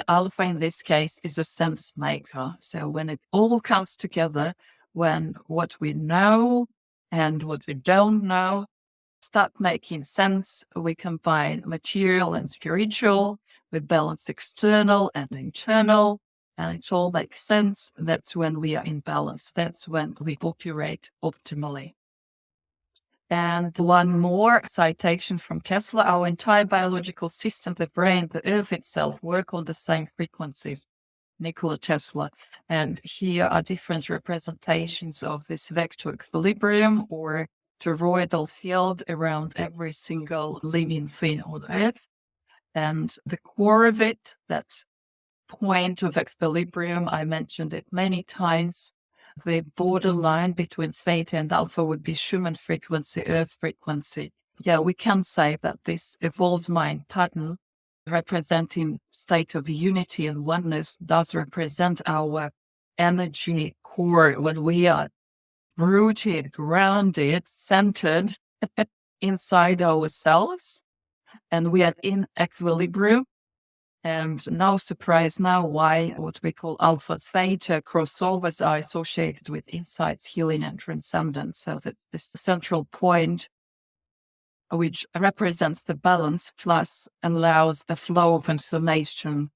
alpha in this case is a sense maker. So when it all comes together, when what we know and what we don't know start making sense, we combine material and spiritual, we balance external and internal, and it all makes sense. That's when we are in balance. That's when we operate optimally. And one more citation from Kessler: our entire biological system, the brain, the earth itself, work on the same frequencies. Nikola Tesla. And here are different representations of this vector equilibrium or toroidal field around every single living thing on Earth. And the core of it, that point of equilibrium, I mentioned it many times. The borderline between theta and alpha would be Schumann frequency, Earth frequency. Yeah, we can say that this evolved mind pattern representing state of unity and oneness does represent our energy core when we are rooted, grounded, centered inside ourselves, and we are in equilibrium. And no surprise now why what we call alpha theta crossovers are associated with insights, healing, and transcendence. So that's this central point, which represents the balance plus allows the flow of information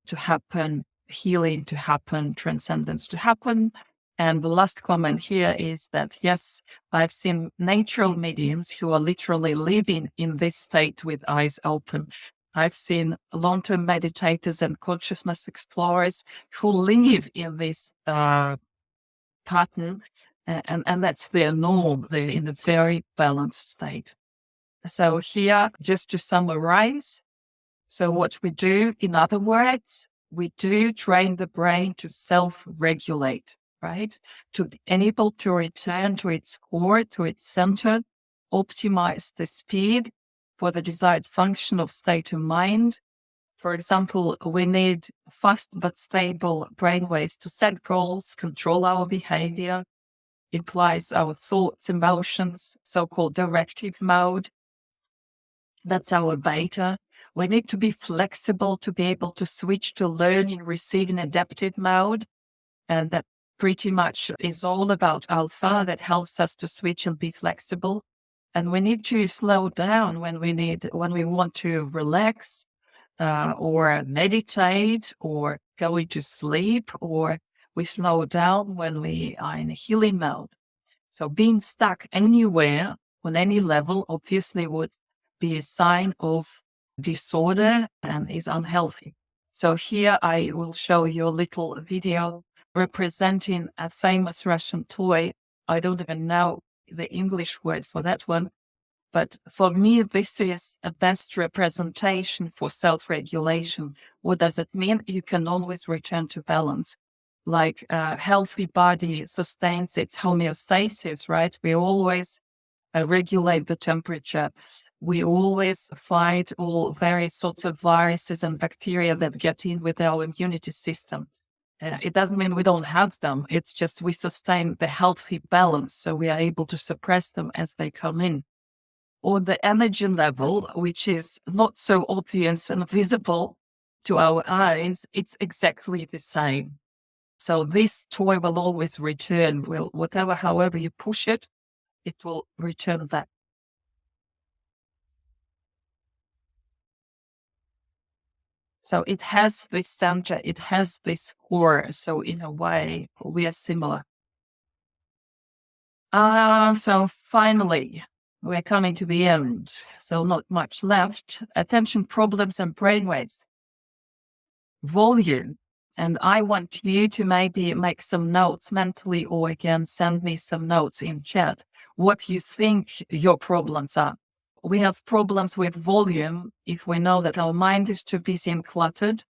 to happen, healing to happen, transcendence to happen. And the last comment here is that, yes, I've seen natural mediums who are literally living in this state with eyes open. I've seen long-term meditators and consciousness explorers who live in this pattern, and that's their norm. They're in a very balanced state. So here, just to summarize, so what we do, in other words, we do train the brain to self-regulate, right? To be able to return to its core, to its center, optimize the speed for the desired function of state of mind. For example, we need fast but stable brainwaves to set goals, control our behavior, implies our thoughts, emotions, so-called directive mode. That's our beta. We need to be flexible to be able to switch to learning, receiving, adaptive mode. And that pretty much is all about alpha that helps us to switch and be flexible. And we need to slow down when we want to relax, or meditate or go into sleep, or we slow down when we are in a healing mode. So being stuck anywhere on any level obviously would be a sign of disorder and is unhealthy. So here I will show you a little video representing a famous Russian toy. I don't even know the English word for that one, but for me, this is a best representation for self-regulation. What does it mean? You can always return to balance. Like a healthy body sustains its homeostasis, right? We always regulate the temperature. We always fight all various sorts of viruses and bacteria that get in with our immunity system. It doesn't mean we don't have them. It's just we sustain the healthy balance, so we are able to suppress them as they come in. On the energy level, which is not so obvious and visible to our eyes, it's exactly the same. So this toy will always return. However you push it, it will return back. So it has this center, it has this core. So in a way, we are similar. So finally, we're coming to the end. So not much left. Attention problems and brainwaves. Volume. And I want you to maybe make some notes mentally, or again, send me some notes in chat, what you think your problems are. We have problems with volume if we know that our mind is too busy and cluttered.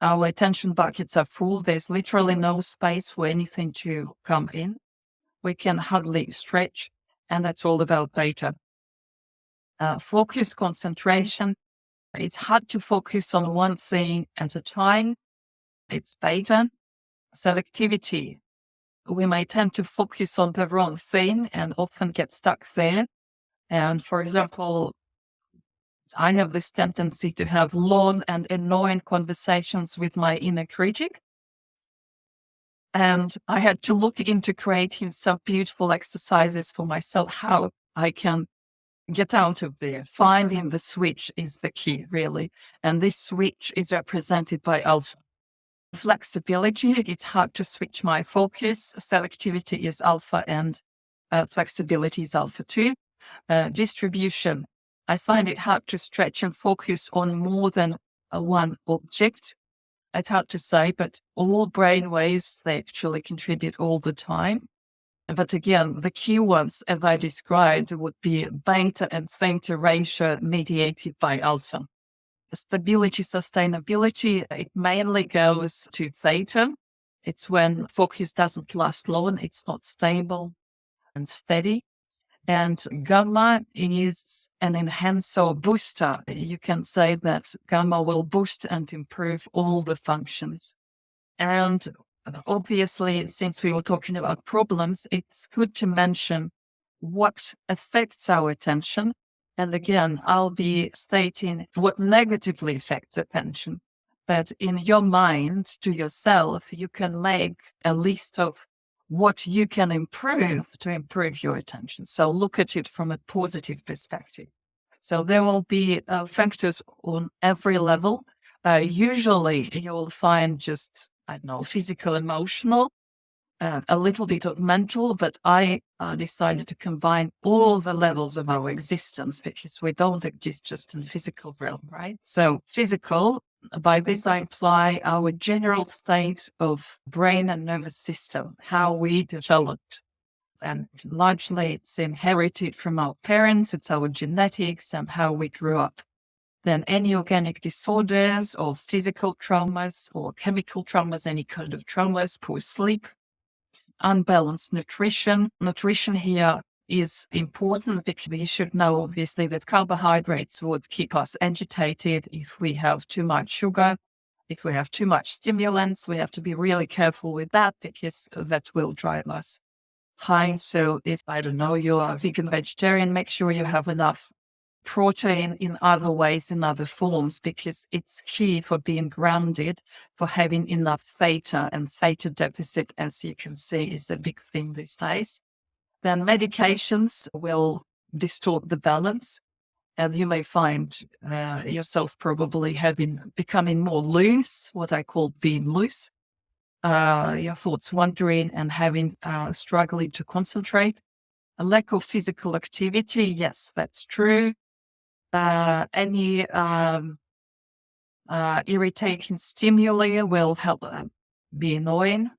Our attention buckets are full. There's literally no space for anything to come in. We can hardly stretch, and that's all about data. Focus, concentration. It's hard to focus on one thing at a time. It's beta. Selectivity. We may tend to focus on the wrong thing and often get stuck there. And for example, I have this tendency to have long and annoying conversations with my inner critic. And I had to look into creating some beautiful exercises for myself, how I can get out of there. Finding the switch is the key, really. And this switch is represented by alpha. Flexibility, it's hard to switch my focus. Selectivity is alpha, and flexibility is alpha too. distribution. I find it hard to stretch and focus on more than one object. It's hard to say, but all brain waves, they actually contribute all the time. But again, the key ones, as I described, would be beta and theta ratio mediated by alpha. Stability, sustainability, it mainly goes to theta. It's when focus doesn't last long, it's not stable and steady. And gamma is an enhancer or booster. You can say that gamma will boost and improve all the functions. And obviously, since we were talking about problems, it's good to mention what affects our attention. And again, I'll be stating what negatively affects attention. But in your mind to yourself, you can make a list of what you can improve to improve your attention. So look at it from a positive perspective. So there will be factors on every level. Usually you'll find just, I don't know, physical, emotional, a little bit of mental, but I decided to combine all the levels of our existence because we don't exist just in the physical realm, right? So physical, by this I imply our general state of brain and nervous system, how we developed. And largely it's inherited from our parents, it's our genetics and how we grew up. Then any organic disorders or physical traumas or chemical traumas, any kind of traumas, poor sleep, unbalanced nutrition. Nutrition here is important because we should know, obviously, that carbohydrates would keep us agitated if we have too much sugar. If we have too much stimulants, we have to be really careful with that because that will drive us high. So if, I don't know, you're a vegan vegetarian, make sure you have enough protein in other ways, in other forms, because it's key for being grounded, for having enough theta, and theta deficit, as you can see, is a big thing these days. Then medications will distort the balance, and you may find yourself probably becoming more loose, what I call being loose, your thoughts wandering and struggling to concentrate. A lack of physical activity, yes, that's true. Any irritating stimuli will help be annoying.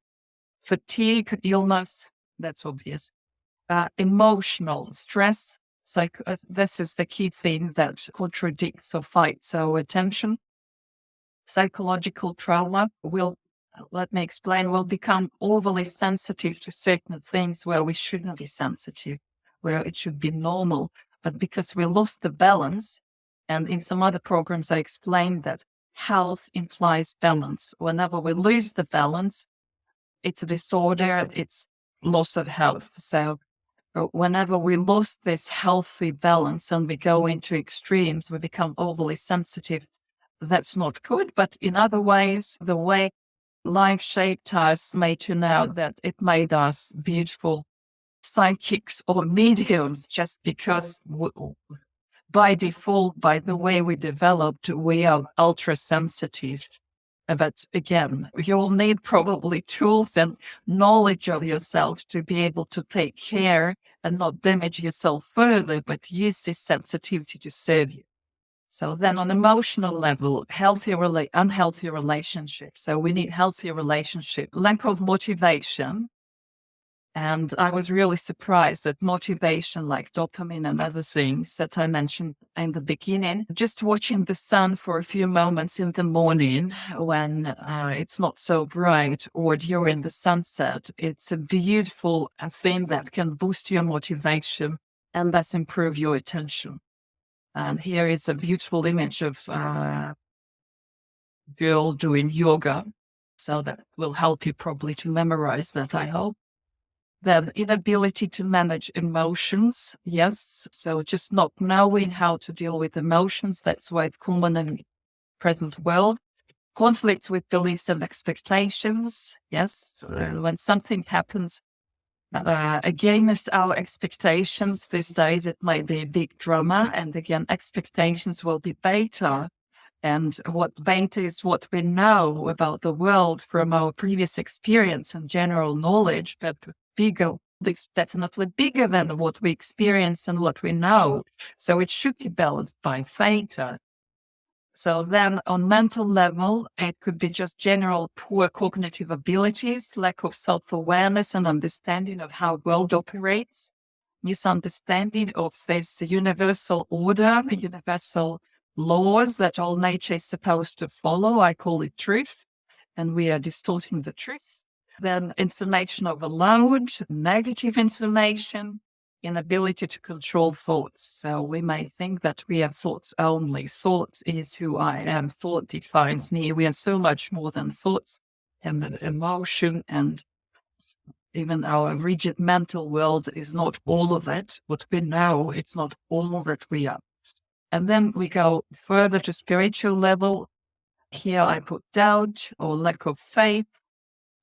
Fatigue, illness, that's obvious. Emotional stress, this is the key thing that contradicts or fights our attention. Psychological trauma will become overly sensitive to certain things where we shouldn't be sensitive, where it should be normal. But because we lost the balance, and in some other programs I explained that health implies balance. Whenever we lose the balance, it's a disorder, it's loss of health. So whenever we lost this healthy balance and we go into extremes, we become overly sensitive. That's not good. But in other ways, the way life shaped us made turn out that it made us beautiful psychics or mediums, just because by default, by the way we developed, we are ultra sensitive. But again, you'll need probably tools and knowledge of yourself to be able to take care and not damage yourself further, but use this sensitivity to serve you. So then on emotional level, unhealthy relationships. So we need healthy relationship, lack of motivation. And I was really surprised that motivation, like dopamine and other things that I mentioned in the beginning, just watching the sun for a few moments in the morning when it's not so bright, or during the sunset, it's a beautiful thing that can boost your motivation and thus improve your attention. And here is a beautiful image of a girl doing yoga. So that will help you probably to memorize that, I hope. The inability to manage emotions, yes. So just not knowing how to deal with emotions, that's why it's common in the present world. Conflicts with beliefs and expectations, yes. When something happens against our expectations these days, it might be a big drama. And again, expectations will be beta. And what beta is what we know about the world from our previous experience and general knowledge, but bigger It's definitely bigger than what we experience and what we know. So it should be balanced by theta. So then on mental level, it could be just general poor cognitive abilities, lack of self-awareness and understanding of how world operates, misunderstanding of this universal order, universal laws that all nature is supposed to follow. I call it truth, and we are distorting the truth. Then information overload, negative information, inability to control thoughts. So we may think that we have thoughts only. Thoughts is who I am. Thought defines me. We are so much more than thoughts and emotion, and even our rigid mental world is not all of it. What we know, it's not all that we are. And then we go further to spiritual level. Here I put doubt or lack of faith,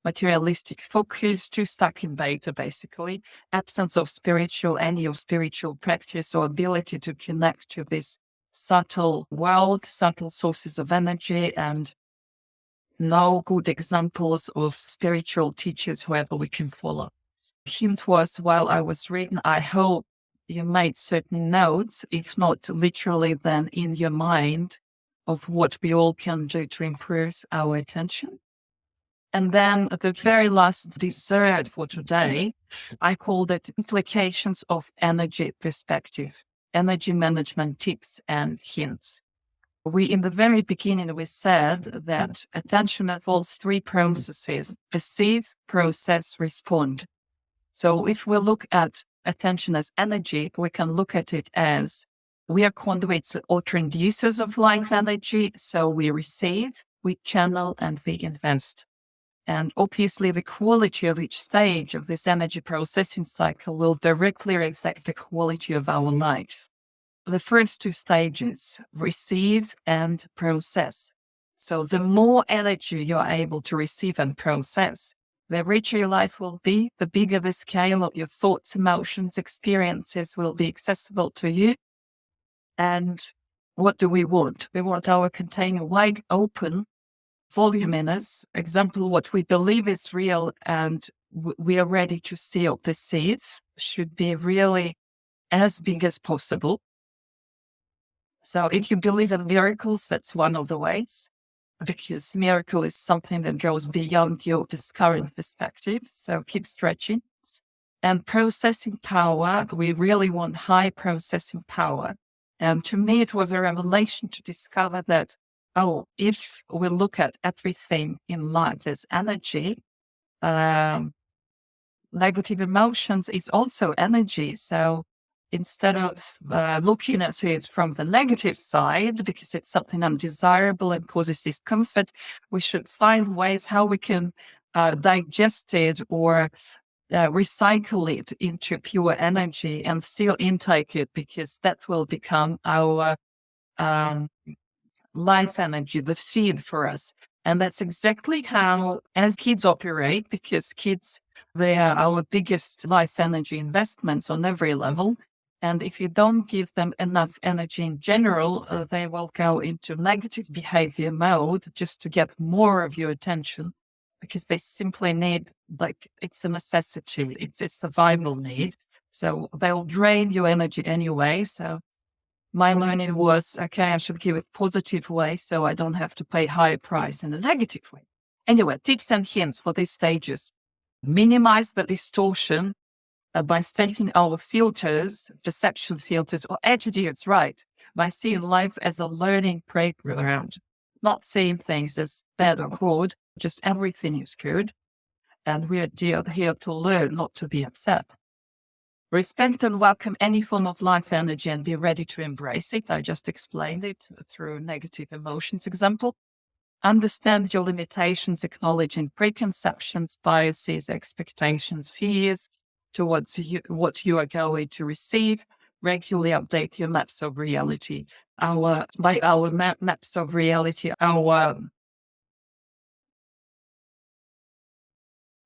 materialistic focus, too stuck in beta, basically, absence of any of spiritual practice or ability to connect to this subtle world, subtle sources of energy, and no good examples of spiritual teachers, whoever we can follow. Hint was, while I was reading, I hope you made certain notes, if not literally, then in your mind, of what we all can do to improve our attention. And then the very last dessert for today, I called it implications of energy perspective, energy management tips and hints. In the very beginning, we said that attention involves three processes: perceive, process, respond. So if we look at attention as energy, we can look at it as we are conduits or transducers of life energy. So we receive, we channel, and we invest. And obviously, the quality of each stage of this energy processing cycle will directly reflect the quality of our life. The first two stages, receive and process. So the more energy you're able to receive and process, the richer your life will be, the bigger the scale of your thoughts, emotions, experiences will be accessible to you. And what do we want? We want our container wide open, voluminous, example, what we believe is real and we are ready to see or perceive should be really as big as possible. So if you believe in miracles, that's one of the ways, because miracle is something that goes beyond your current perspective. So keep stretching. And processing power, we really want high processing power. And to me, it was a revelation to discover that, if we look at everything in life as energy, negative emotions is also energy. So instead of looking at it from the negative side, because it's something undesirable and causes discomfort, we should find ways how we can digest it or recycle it into pure energy and still intake it, because that will become our life energy, the feed for us. And that's exactly how as kids operate, because kids, they are our biggest life energy investments on every level. And if you don't give them enough energy in general, they will go into negative behavior mode just to get more of your attention, because they simply need, it's a necessity, it's a survival need. So they'll drain your energy anyway. So my learning was, okay, I should give it positive way so I don't have to pay higher price in a negative way. Anyway, tips and hints for these stages. Minimize the distortion by setting our filters, perception filters or attitudes right, by seeing life as a learning playground, not seeing things as bad or good, just everything is good. And we are here to learn, not to be upset. Respect and welcome any form of life energy and be ready to embrace it. I just explained it through negative emotions example. Understand your limitations, acknowledging preconceptions, biases, expectations, fears towards what you are going to receive. Regularly update your maps of reality. Maps of reality, our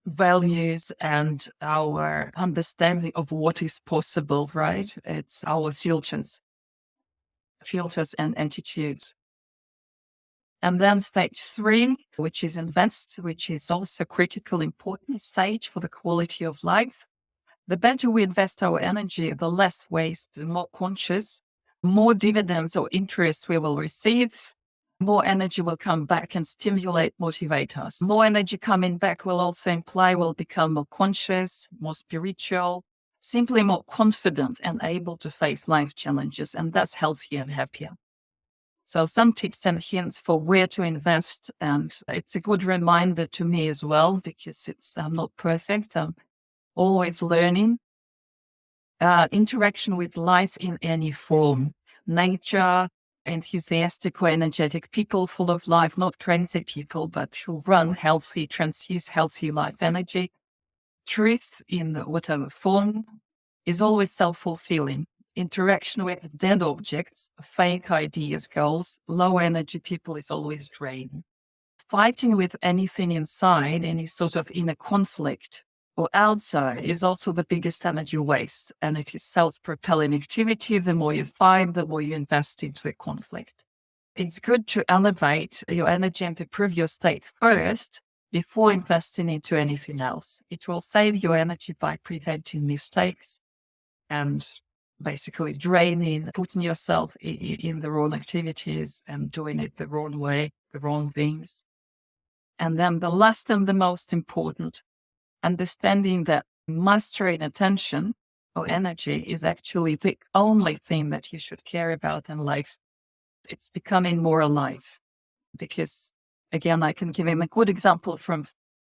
values and our understanding of what is possible, right? It's our filters and attitudes. And then stage 3, which is invest, which is also critical important stage for the quality of life. the better we invest our energy, the less waste, the more conscious, more dividends or interest we will receive, more energy will come back and stimulate, motivate us. More energy coming back will also imply we'll become more conscious, more spiritual, simply more confident and able to face life challenges, and thus healthier and happier. So some tips and hints for where to invest, and it's a good reminder to me as well, because I'm not perfect. I'm always learning. Interaction with life in any form, nature, enthusiastic or energetic people full of life, not crazy people, but who run healthy, transfuse healthy life energy. Truth in whatever form is always self-fulfilling. Interaction with dead objects, fake ideas, goals, low energy people is always draining. Fighting with anything inside, any sort of inner conflict or outside, is also the biggest energy waste. And it is self-propelling activity. The more you fight, the more you invest into a conflict. It's good to elevate your energy and improve your state first before investing into anything else. It will save your energy by preventing mistakes and basically draining, putting yourself in the wrong activities and doing it the wrong way, the wrong things. And then the last and the most important, understanding that mastering attention or energy is actually the only thing that you should care about in life. It's becoming more alive because, again, I can give him a good example from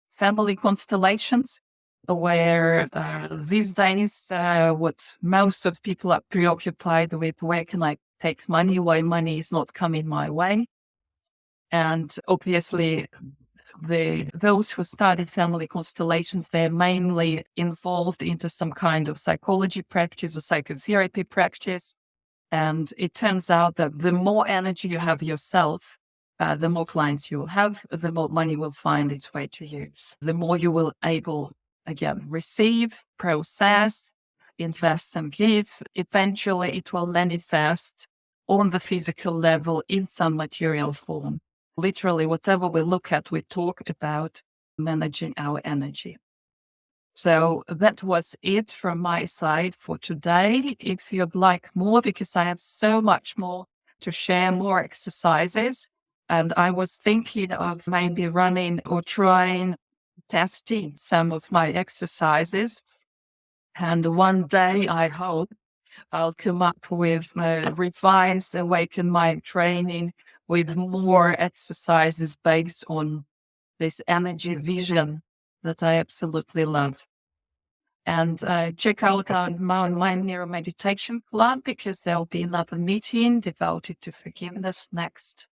family constellations where these days what most of people are preoccupied with, where can I take money, why money is not coming my way. And obviously those who study family constellations, they're mainly involved into some kind of psychology practice or psychotherapy practice. And it turns out that the more energy you have yourself, the more clients you will have, the more money will find its way to you. The more you will able, again, receive, process, invest and give. Eventually it will manifest on the physical level in some material form. Literally, whatever we look at, we talk about managing our energy. So that was it from my side for today. If you'd like more, because I have so much more to share, more exercises, and I was thinking of maybe running or trying, testing some of my exercises. And one day, I hope I'll come up with revised Awaken Mind training with more exercises based on this energy vision that I absolutely love. And check out our Mind Mirror Meditation Club, because there'll be another meeting devoted to forgiveness next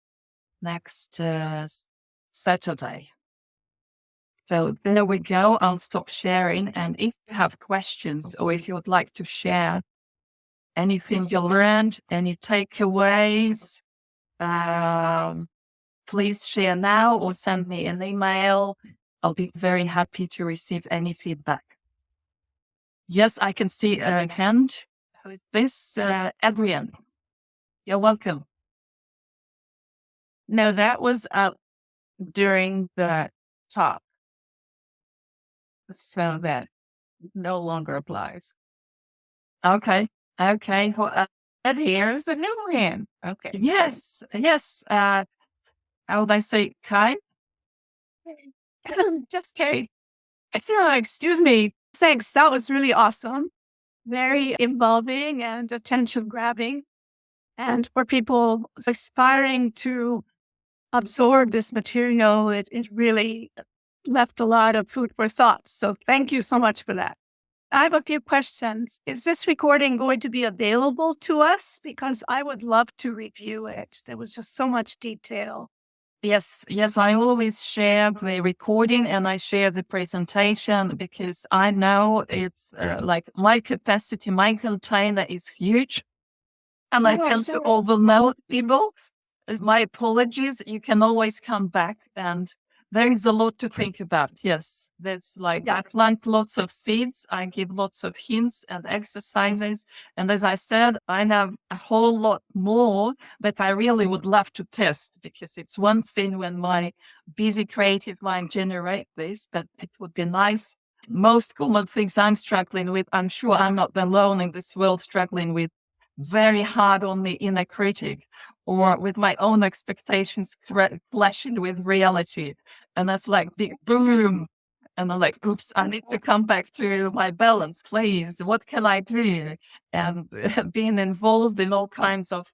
Saturday. So there we go. I'll stop sharing. And if you have questions or if you would like to share anything you learned, any takeaways, please share now or send me an email. I'll be very happy to receive any feedback. Yes, I can see a hand. Who is this? Adrian. You're welcome. No, that was up during the talk. So that no longer applies. Okay. Well, And here's a new hand. Okay. yes. How would I say? Kai? Just kidding. Excuse me. Thanks. That was really awesome. Very involving and attention grabbing. And for people aspiring to absorb this material, it really left a lot of food for thought. So thank you so much for that. I have a few questions. Is this recording going to be available to us? Because I would love to review it. There was just so much detail. Yes. I always share the recording and I share the presentation because I know it's like my capacity, my container is huge and I tend to overload people. My apologies. You can always come back and there is a lot to think about. Yes, that's like I plant lots of seeds. I give lots of hints and exercises. And as I said, I have a whole lot more that I really would love to test because it's one thing when my busy creative mind generates this, but it would be nice most common things I'm struggling with, I'm sure I'm not alone in this world struggling with very hard on me inner critic or with my own expectations clashing with reality. And that's like big boom. And I'm like, oops, I need to come back to my balance, please. What can I do? And being involved in all kinds of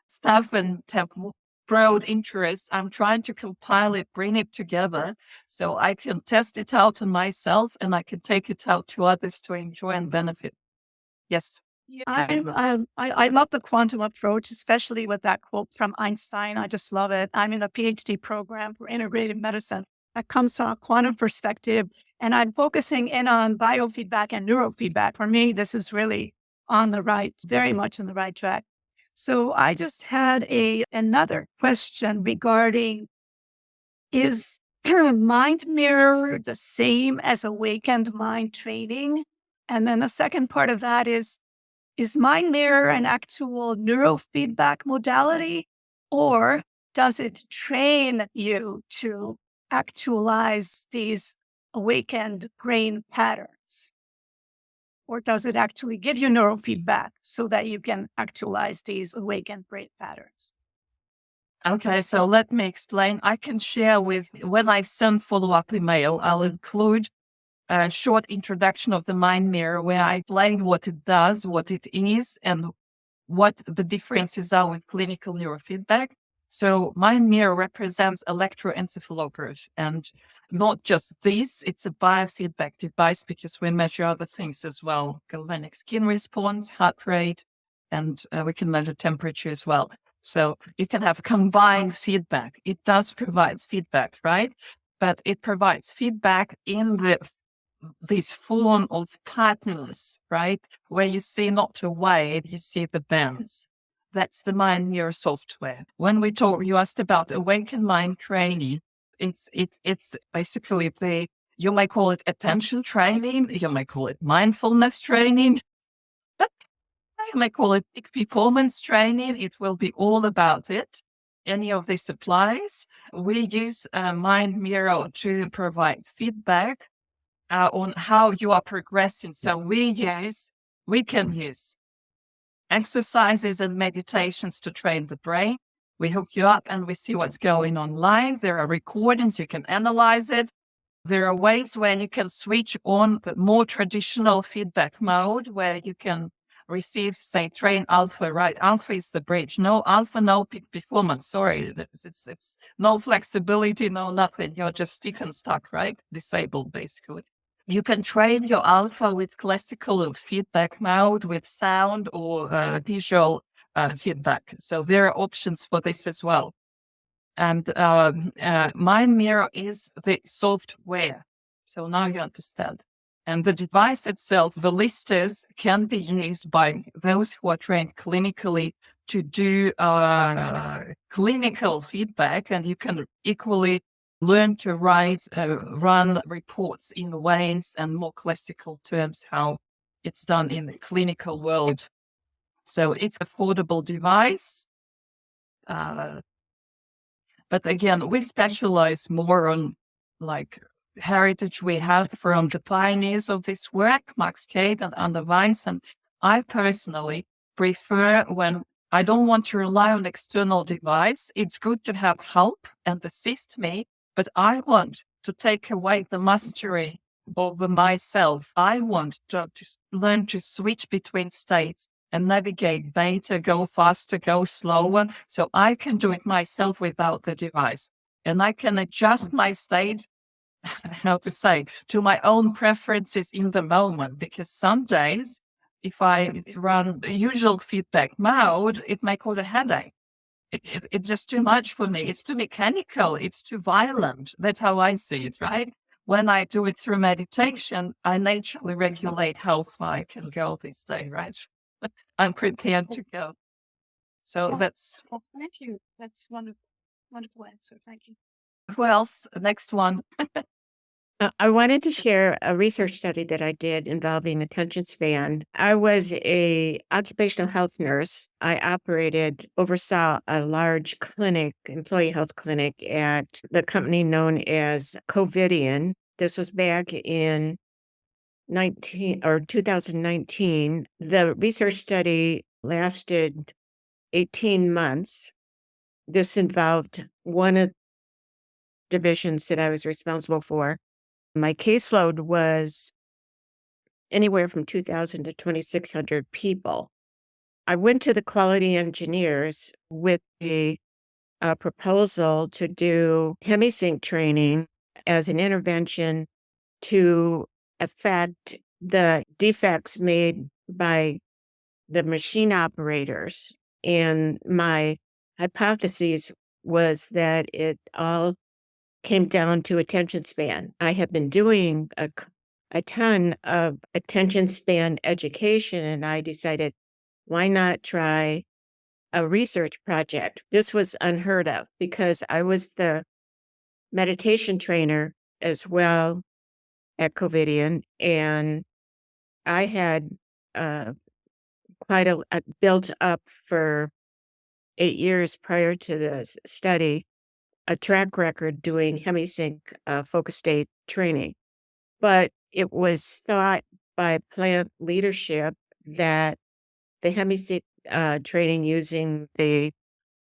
stuff and have broad interests, I'm trying to compile it, bring it together so I can test it out on myself and I can take it out to others to enjoy and benefit. Yes. Yeah, I love the quantum approach, especially with that quote from Einstein. I just love it. I'm in a PhD program for integrative medicine that comes from a quantum perspective, and I'm focusing in on biofeedback and neurofeedback. For me, this is really on the right, very much on the right track. So I just had another question regarding, is mind mirror the same as awakened mind training? And then the second part of that is mind mirror an actual neurofeedback modality, or does it train you to actualize these awakened brain patterns? Or does it actually give you neurofeedback so that you can actualize these awakened brain patterns? Okay, so let me explain. I can share when I send follow-up email, I'll include a short introduction of the mind mirror where I explain what it does, what it is, and what the differences are with clinical neurofeedback. So mind mirror represents electroencephalograph, and not just this, it's a biofeedback device because we measure other things as well, galvanic skin response, heart rate, and we can measure temperature as well. So you can have combined feedback. It does provide feedback, right? But it provides feedback in this form of patterns, right? Where you see not the wave, you see the bands. That's the mind mirror software. When we talk, you asked about awakened mind training. It's basically you might call it attention training, you might call it mindfulness training, but you might call it peak performance training. It will be all about it. Any of this applies. We use mind mirror to provide feedback on how you are progressing. So we can use exercises and meditations to train the brain. We hook you up and we see what's going on live. There are recordings, you can analyze it. There are ways where you can switch on the more traditional feedback mode where you can receive, say, train alpha, right? Alpha is the bridge. No alpha, no peak performance. Sorry, it's no flexibility, no nothing. You're just stiff and stuck, right? Disabled, basically. You can train your alpha with classical feedback mode, with sound or visual feedback. So there are options for this as well. And Mind Mirror is the software. So now you understand. And the device itself, the listers, can be used by those who are trained clinically to do clinical feedback. And you can equally learn to run reports in ways and more classical terms, how it's done in the clinical world. So it's an affordable device. But again, we specialize more on like heritage we have from the pioneers of this work, Max Kate and Anna Weiss. And I personally prefer when I don't want to rely on external device. It's good to have help and assist me, but I want to take away the mastery over myself. I want to learn to switch between states and navigate data, go faster, go slower. So I can do it myself without the device. And I can adjust my state, how to say, to my own preferences in the moment. Because some days, if I run the usual feedback mode, it may cause a headache. It's just too much for me. It's too mechanical. It's too violent. That's how I see it, right? When I do it through meditation, I naturally regulate how far I can go this day, right? I'm prepared to go. So that's. Well, thank you. That's wonderful. Wonderful answer. Thank you. Who else? Next one. I wanted to share a research study that I did involving attention span. I was a occupational health nurse. I oversaw a large clinic, employee health clinic at the company known as Covidian. This was back in 2019. The research study lasted 18 months. This involved one of the divisions that I was responsible for. My caseload was anywhere from 2,000 to 2,600 people. I went to the quality engineers with a proposal to do hemisync training as an intervention to affect the defects made by the machine operators. And my hypothesis was that it all came down to attention span. I have been doing a ton of attention span education, and I decided, why not try a research project? This was unheard of because I was the meditation trainer as well at Covidian, and I had quite a built up for 8 years prior to this study, a track record doing hemisync focus state training. But it was thought by plant leadership that the hemisync training using the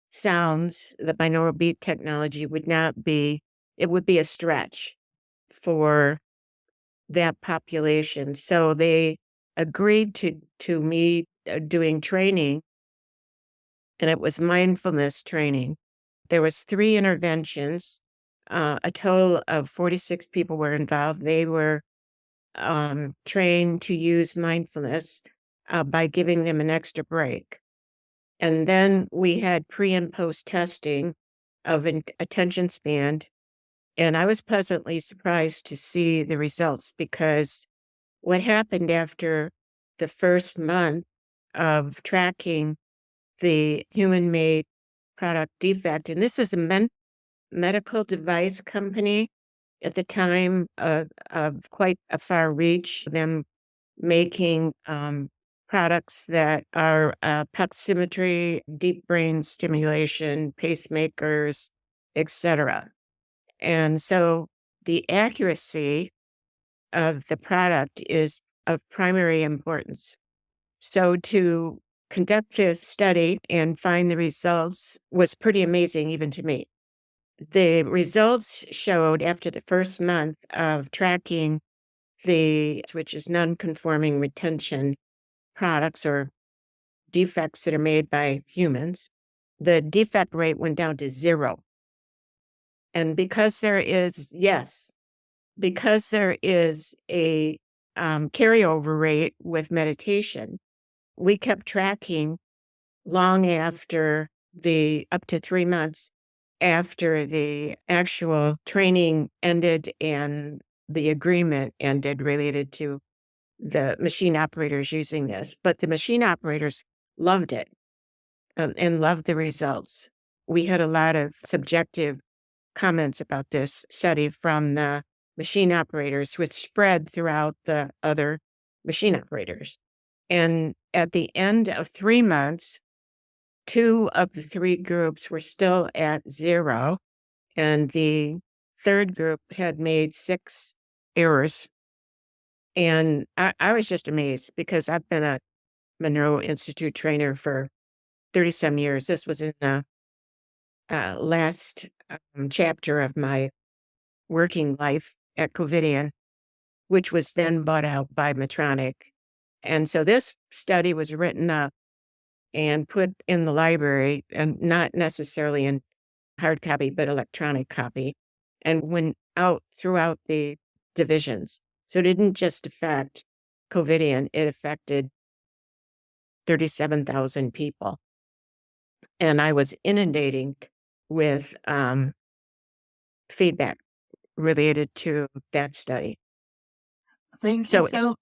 sounds, the binaural beat technology would not be, it would be a stretch for that population. So they agreed to me doing training, and it was mindfulness training. There was 3 interventions. A total of 46 people were involved. They were trained to use mindfulness by giving them an extra break. And then we had pre and post testing of an attention span. And I was pleasantly surprised to see the results, because what happened after the first month of tracking the human-made product defect, and this is a medical device company at the time of quite a far reach, them making products that are PET symmetry, deep brain stimulation, pacemakers, etc. And so the accuracy of the product is of primary importance. So to conduct this study and find the results was pretty amazing, even to me. The results showed after the first month of tracking which is non-conforming retention products or defects that are made by humans, the defect rate went down to 0. And because there is a carryover rate with meditation, we kept tracking long after up to 3 months after the actual training ended and the agreement ended related to the machine operators using this. But the machine operators loved it and loved the results. We had a lot of subjective comments about this study from the machine operators, which spread throughout the other machine operators. And at the end of 3 months, 2 of the 3 groups were still at 0, and the third group had made 6 errors. And I was just amazed, because I've been a Monroe Institute trainer for 30-some years. This was in the last chapter of my working life at Covidian, which was then bought out by Medtronic. And so this study was written up and put in the library, and not necessarily in hard copy, but electronic copy, and went out throughout the divisions. So it didn't just affect Covidian, it affected 37,000 people. And I was inundating with feedback related to that study. Thank you so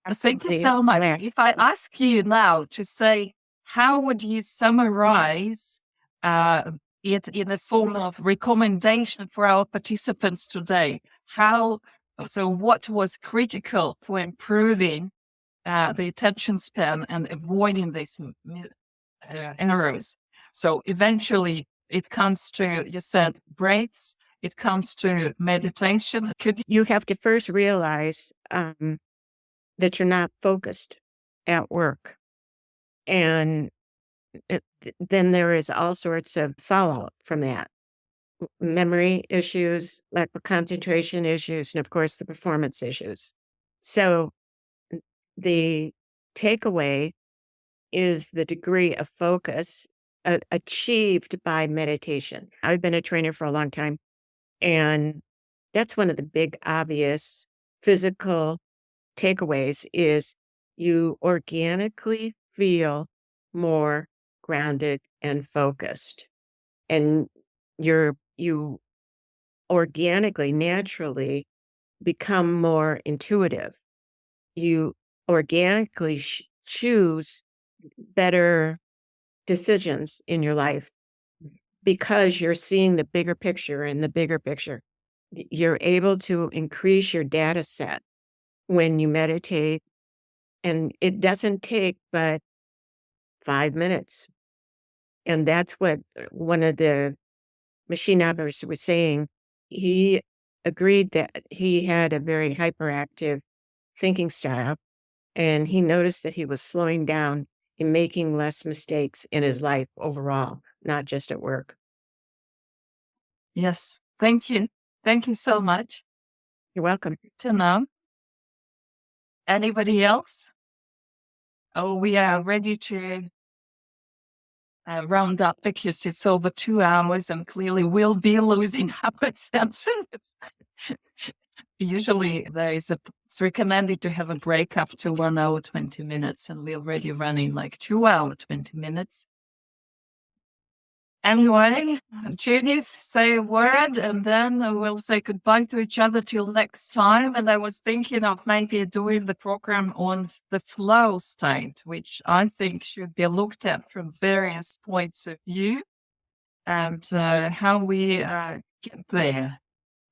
much. If I ask you now to say, how would you summarize it in the form of recommendation for our participants today? What was critical for improving the attention span and avoiding these errors? So eventually it comes to, you said, breaks, it comes to meditation. You have to first realize that you're not focused at work. And then there is all sorts of fallout from that. Memory issues, lack of concentration issues, and of course the performance issues. So the takeaway is the degree of focus achieved by meditation. I've been a trainer for a long time, and that's one of the big obvious physical takeaways is you organically feel more grounded and focused. And you organically, naturally become more intuitive. You organically choose better decisions in your life because you're seeing the bigger picture and the bigger picture. You're able to increase your data set when you meditate, and it doesn't take but 5 minutes. And that's what one of the machine operators was saying. He agreed that he had a very hyperactive thinking style, and he noticed that he was slowing down and making less mistakes in his life overall, not just at work. Yes. Thank you. Thank you so much. You're welcome. To know. Anybody else? Oh, we are ready to round up because it's over 2 hours and clearly we'll be losing our attention. Usually it's recommended to have a break up to 1 hour, 20 minutes, and we're already running like 2 hours, 20 minutes. Anyway, Judith, say a word and then we'll say goodbye to each other till next time. And I was thinking of maybe doing the program on the flow state, which I think should be looked at from various points of view and how we get there.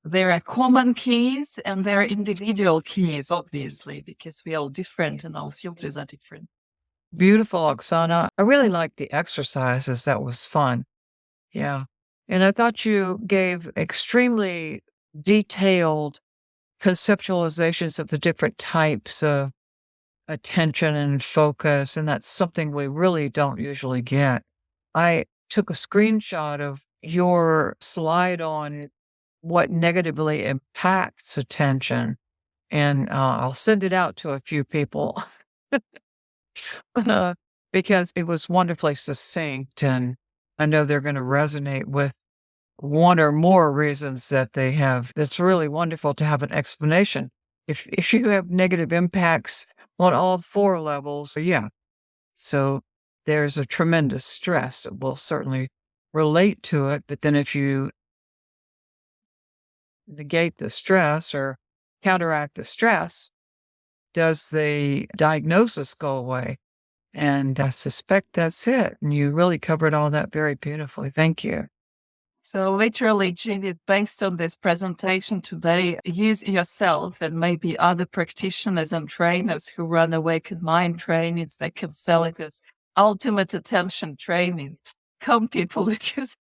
There are common keys and there are individual keys, obviously, because we are all different and our filters are different. Beautiful, Oksana. I really liked the exercises. That was fun. Yeah. And I thought you gave extremely detailed conceptualizations of the different types of attention and focus. And that's something we really don't usually get. I took a screenshot of your slide on what negatively impacts attention, and I'll send it out to a few people because it was wonderfully succinct, and I know they're going to resonate with one or more reasons that they have. It's really wonderful to have an explanation. If you have negative impacts on all 4 levels, yeah. So there's a tremendous stress that will certainly relate to it. But then if you negate the stress or counteract the stress, does the diagnosis go away? And I suspect that's it. And you really covered all that very beautifully. Thank you. So literally, Judith, based on this presentation today, use yourself and maybe other practitioners and trainers who run awakened mind trainings. They can sell it as ultimate attention training. Come people, because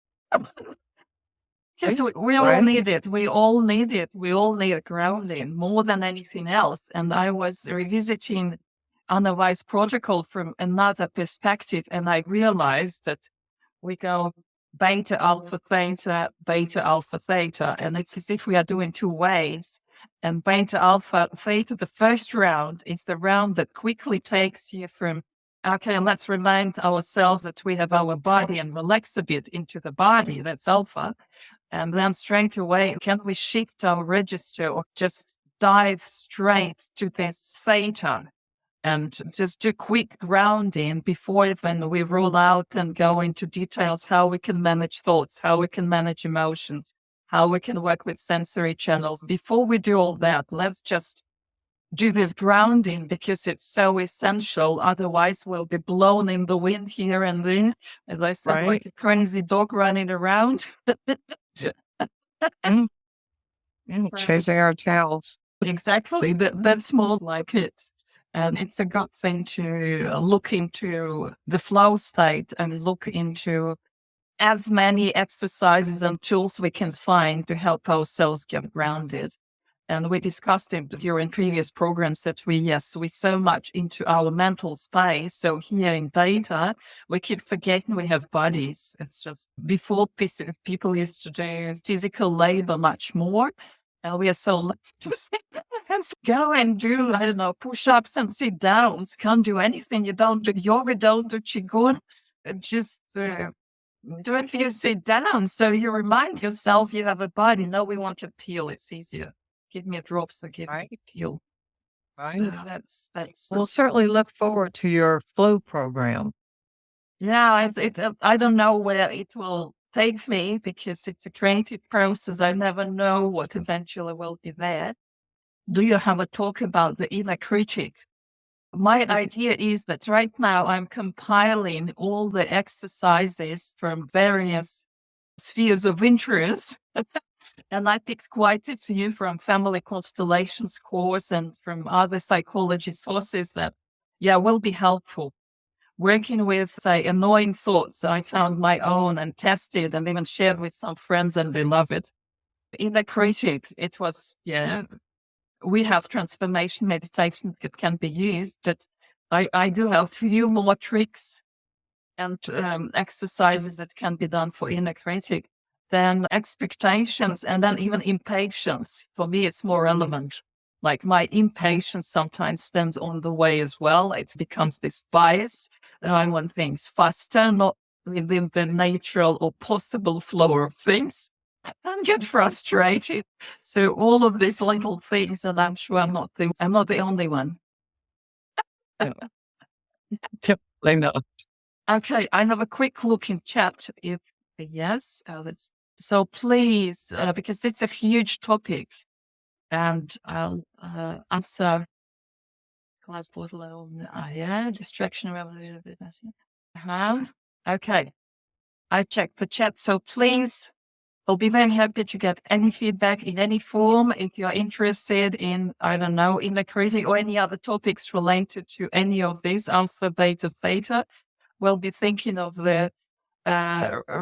we all need it. We all need it. We all need grounding more than anything else. And I was revisiting Unwise Protocol from another perspective, and I realized that we go beta, alpha, theta, and it's as if we are doing 2 waves. And beta, alpha, theta, the first round is the round that quickly takes you from, okay, let's remind ourselves that we have our body and relax a bit into the body. That's alpha. And then straight away, can we shift our register or just dive straight to this theta? And just do quick grounding before even we roll out and go into details how we can manage thoughts, how we can manage emotions, how we can work with sensory channels. Before we do all that, let's just do this grounding because it's so essential. Otherwise, we'll be blown in the wind here and there. As I said, like a crazy dog running around. Chasing our tails. Exactly. That's more like it. And it's a good thing to look into the flow state and look into as many exercises and tools we can find to help ourselves get grounded. And we discussed it during previous programs that we so much into our mental space. So here in beta, we keep forgetting we have bodies. It's just before people used to do physical labor much more. And we are so and go and do, I don't know, push-ups and sit downs. Can't do anything. You don't do yoga, don't do qigong. Just do a few sit down. So you remind yourself you have a body. No, we want to peel. It's easier. Give me a drop, so give me a peel. So Right. that's We'll certainly look forward to your flow program. yeah. I don't know where it will take me because it's a creative process. I never know what eventually will be there. Do you have a talk about the inner critic? My idea is that right now I'm compiling all the exercises from various spheres of interest. And I picked quite a few from Family Constellations course and from other psychology sources that, will be helpful. Working with, say, annoying thoughts, I found my own and tested and even shared with some friends, and they love it. In the critic, it was, we have transformation meditation that can be used, but I do have a few more tricks and exercises that can be done for inner critic. Then expectations and then even impatience. For me, it's more relevant. Like my impatience sometimes stands on the way as well. It becomes this bias that I want things faster, not within the natural or possible flow of things, and get frustrated. So all of these little things, and I'm sure I'm not the only one. Definitely not. Okay, I have a quick look in chat. If yes, so please, because it's a huge topic, and I'll answer. Class portal, distraction. Okay, I checked the chat. So please, I'll be very happy to get any feedback in any form. If you're interested in, I don't know, in the critic or any other topics related to any of these, alpha, beta, theta, we'll be thinking of the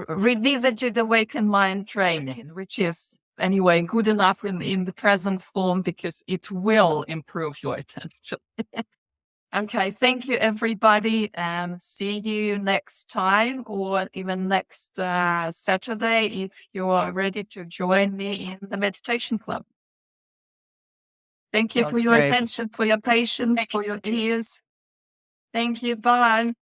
revisited awakened mind training, which is anyway good enough in the present form because it will improve your attention. Okay, thank you, everybody, and see you next time or even next Saturday if you are ready to join me in the meditation club. Thank you for Sounds your great. attention, for your patience, for your ears. Thank you. Bye.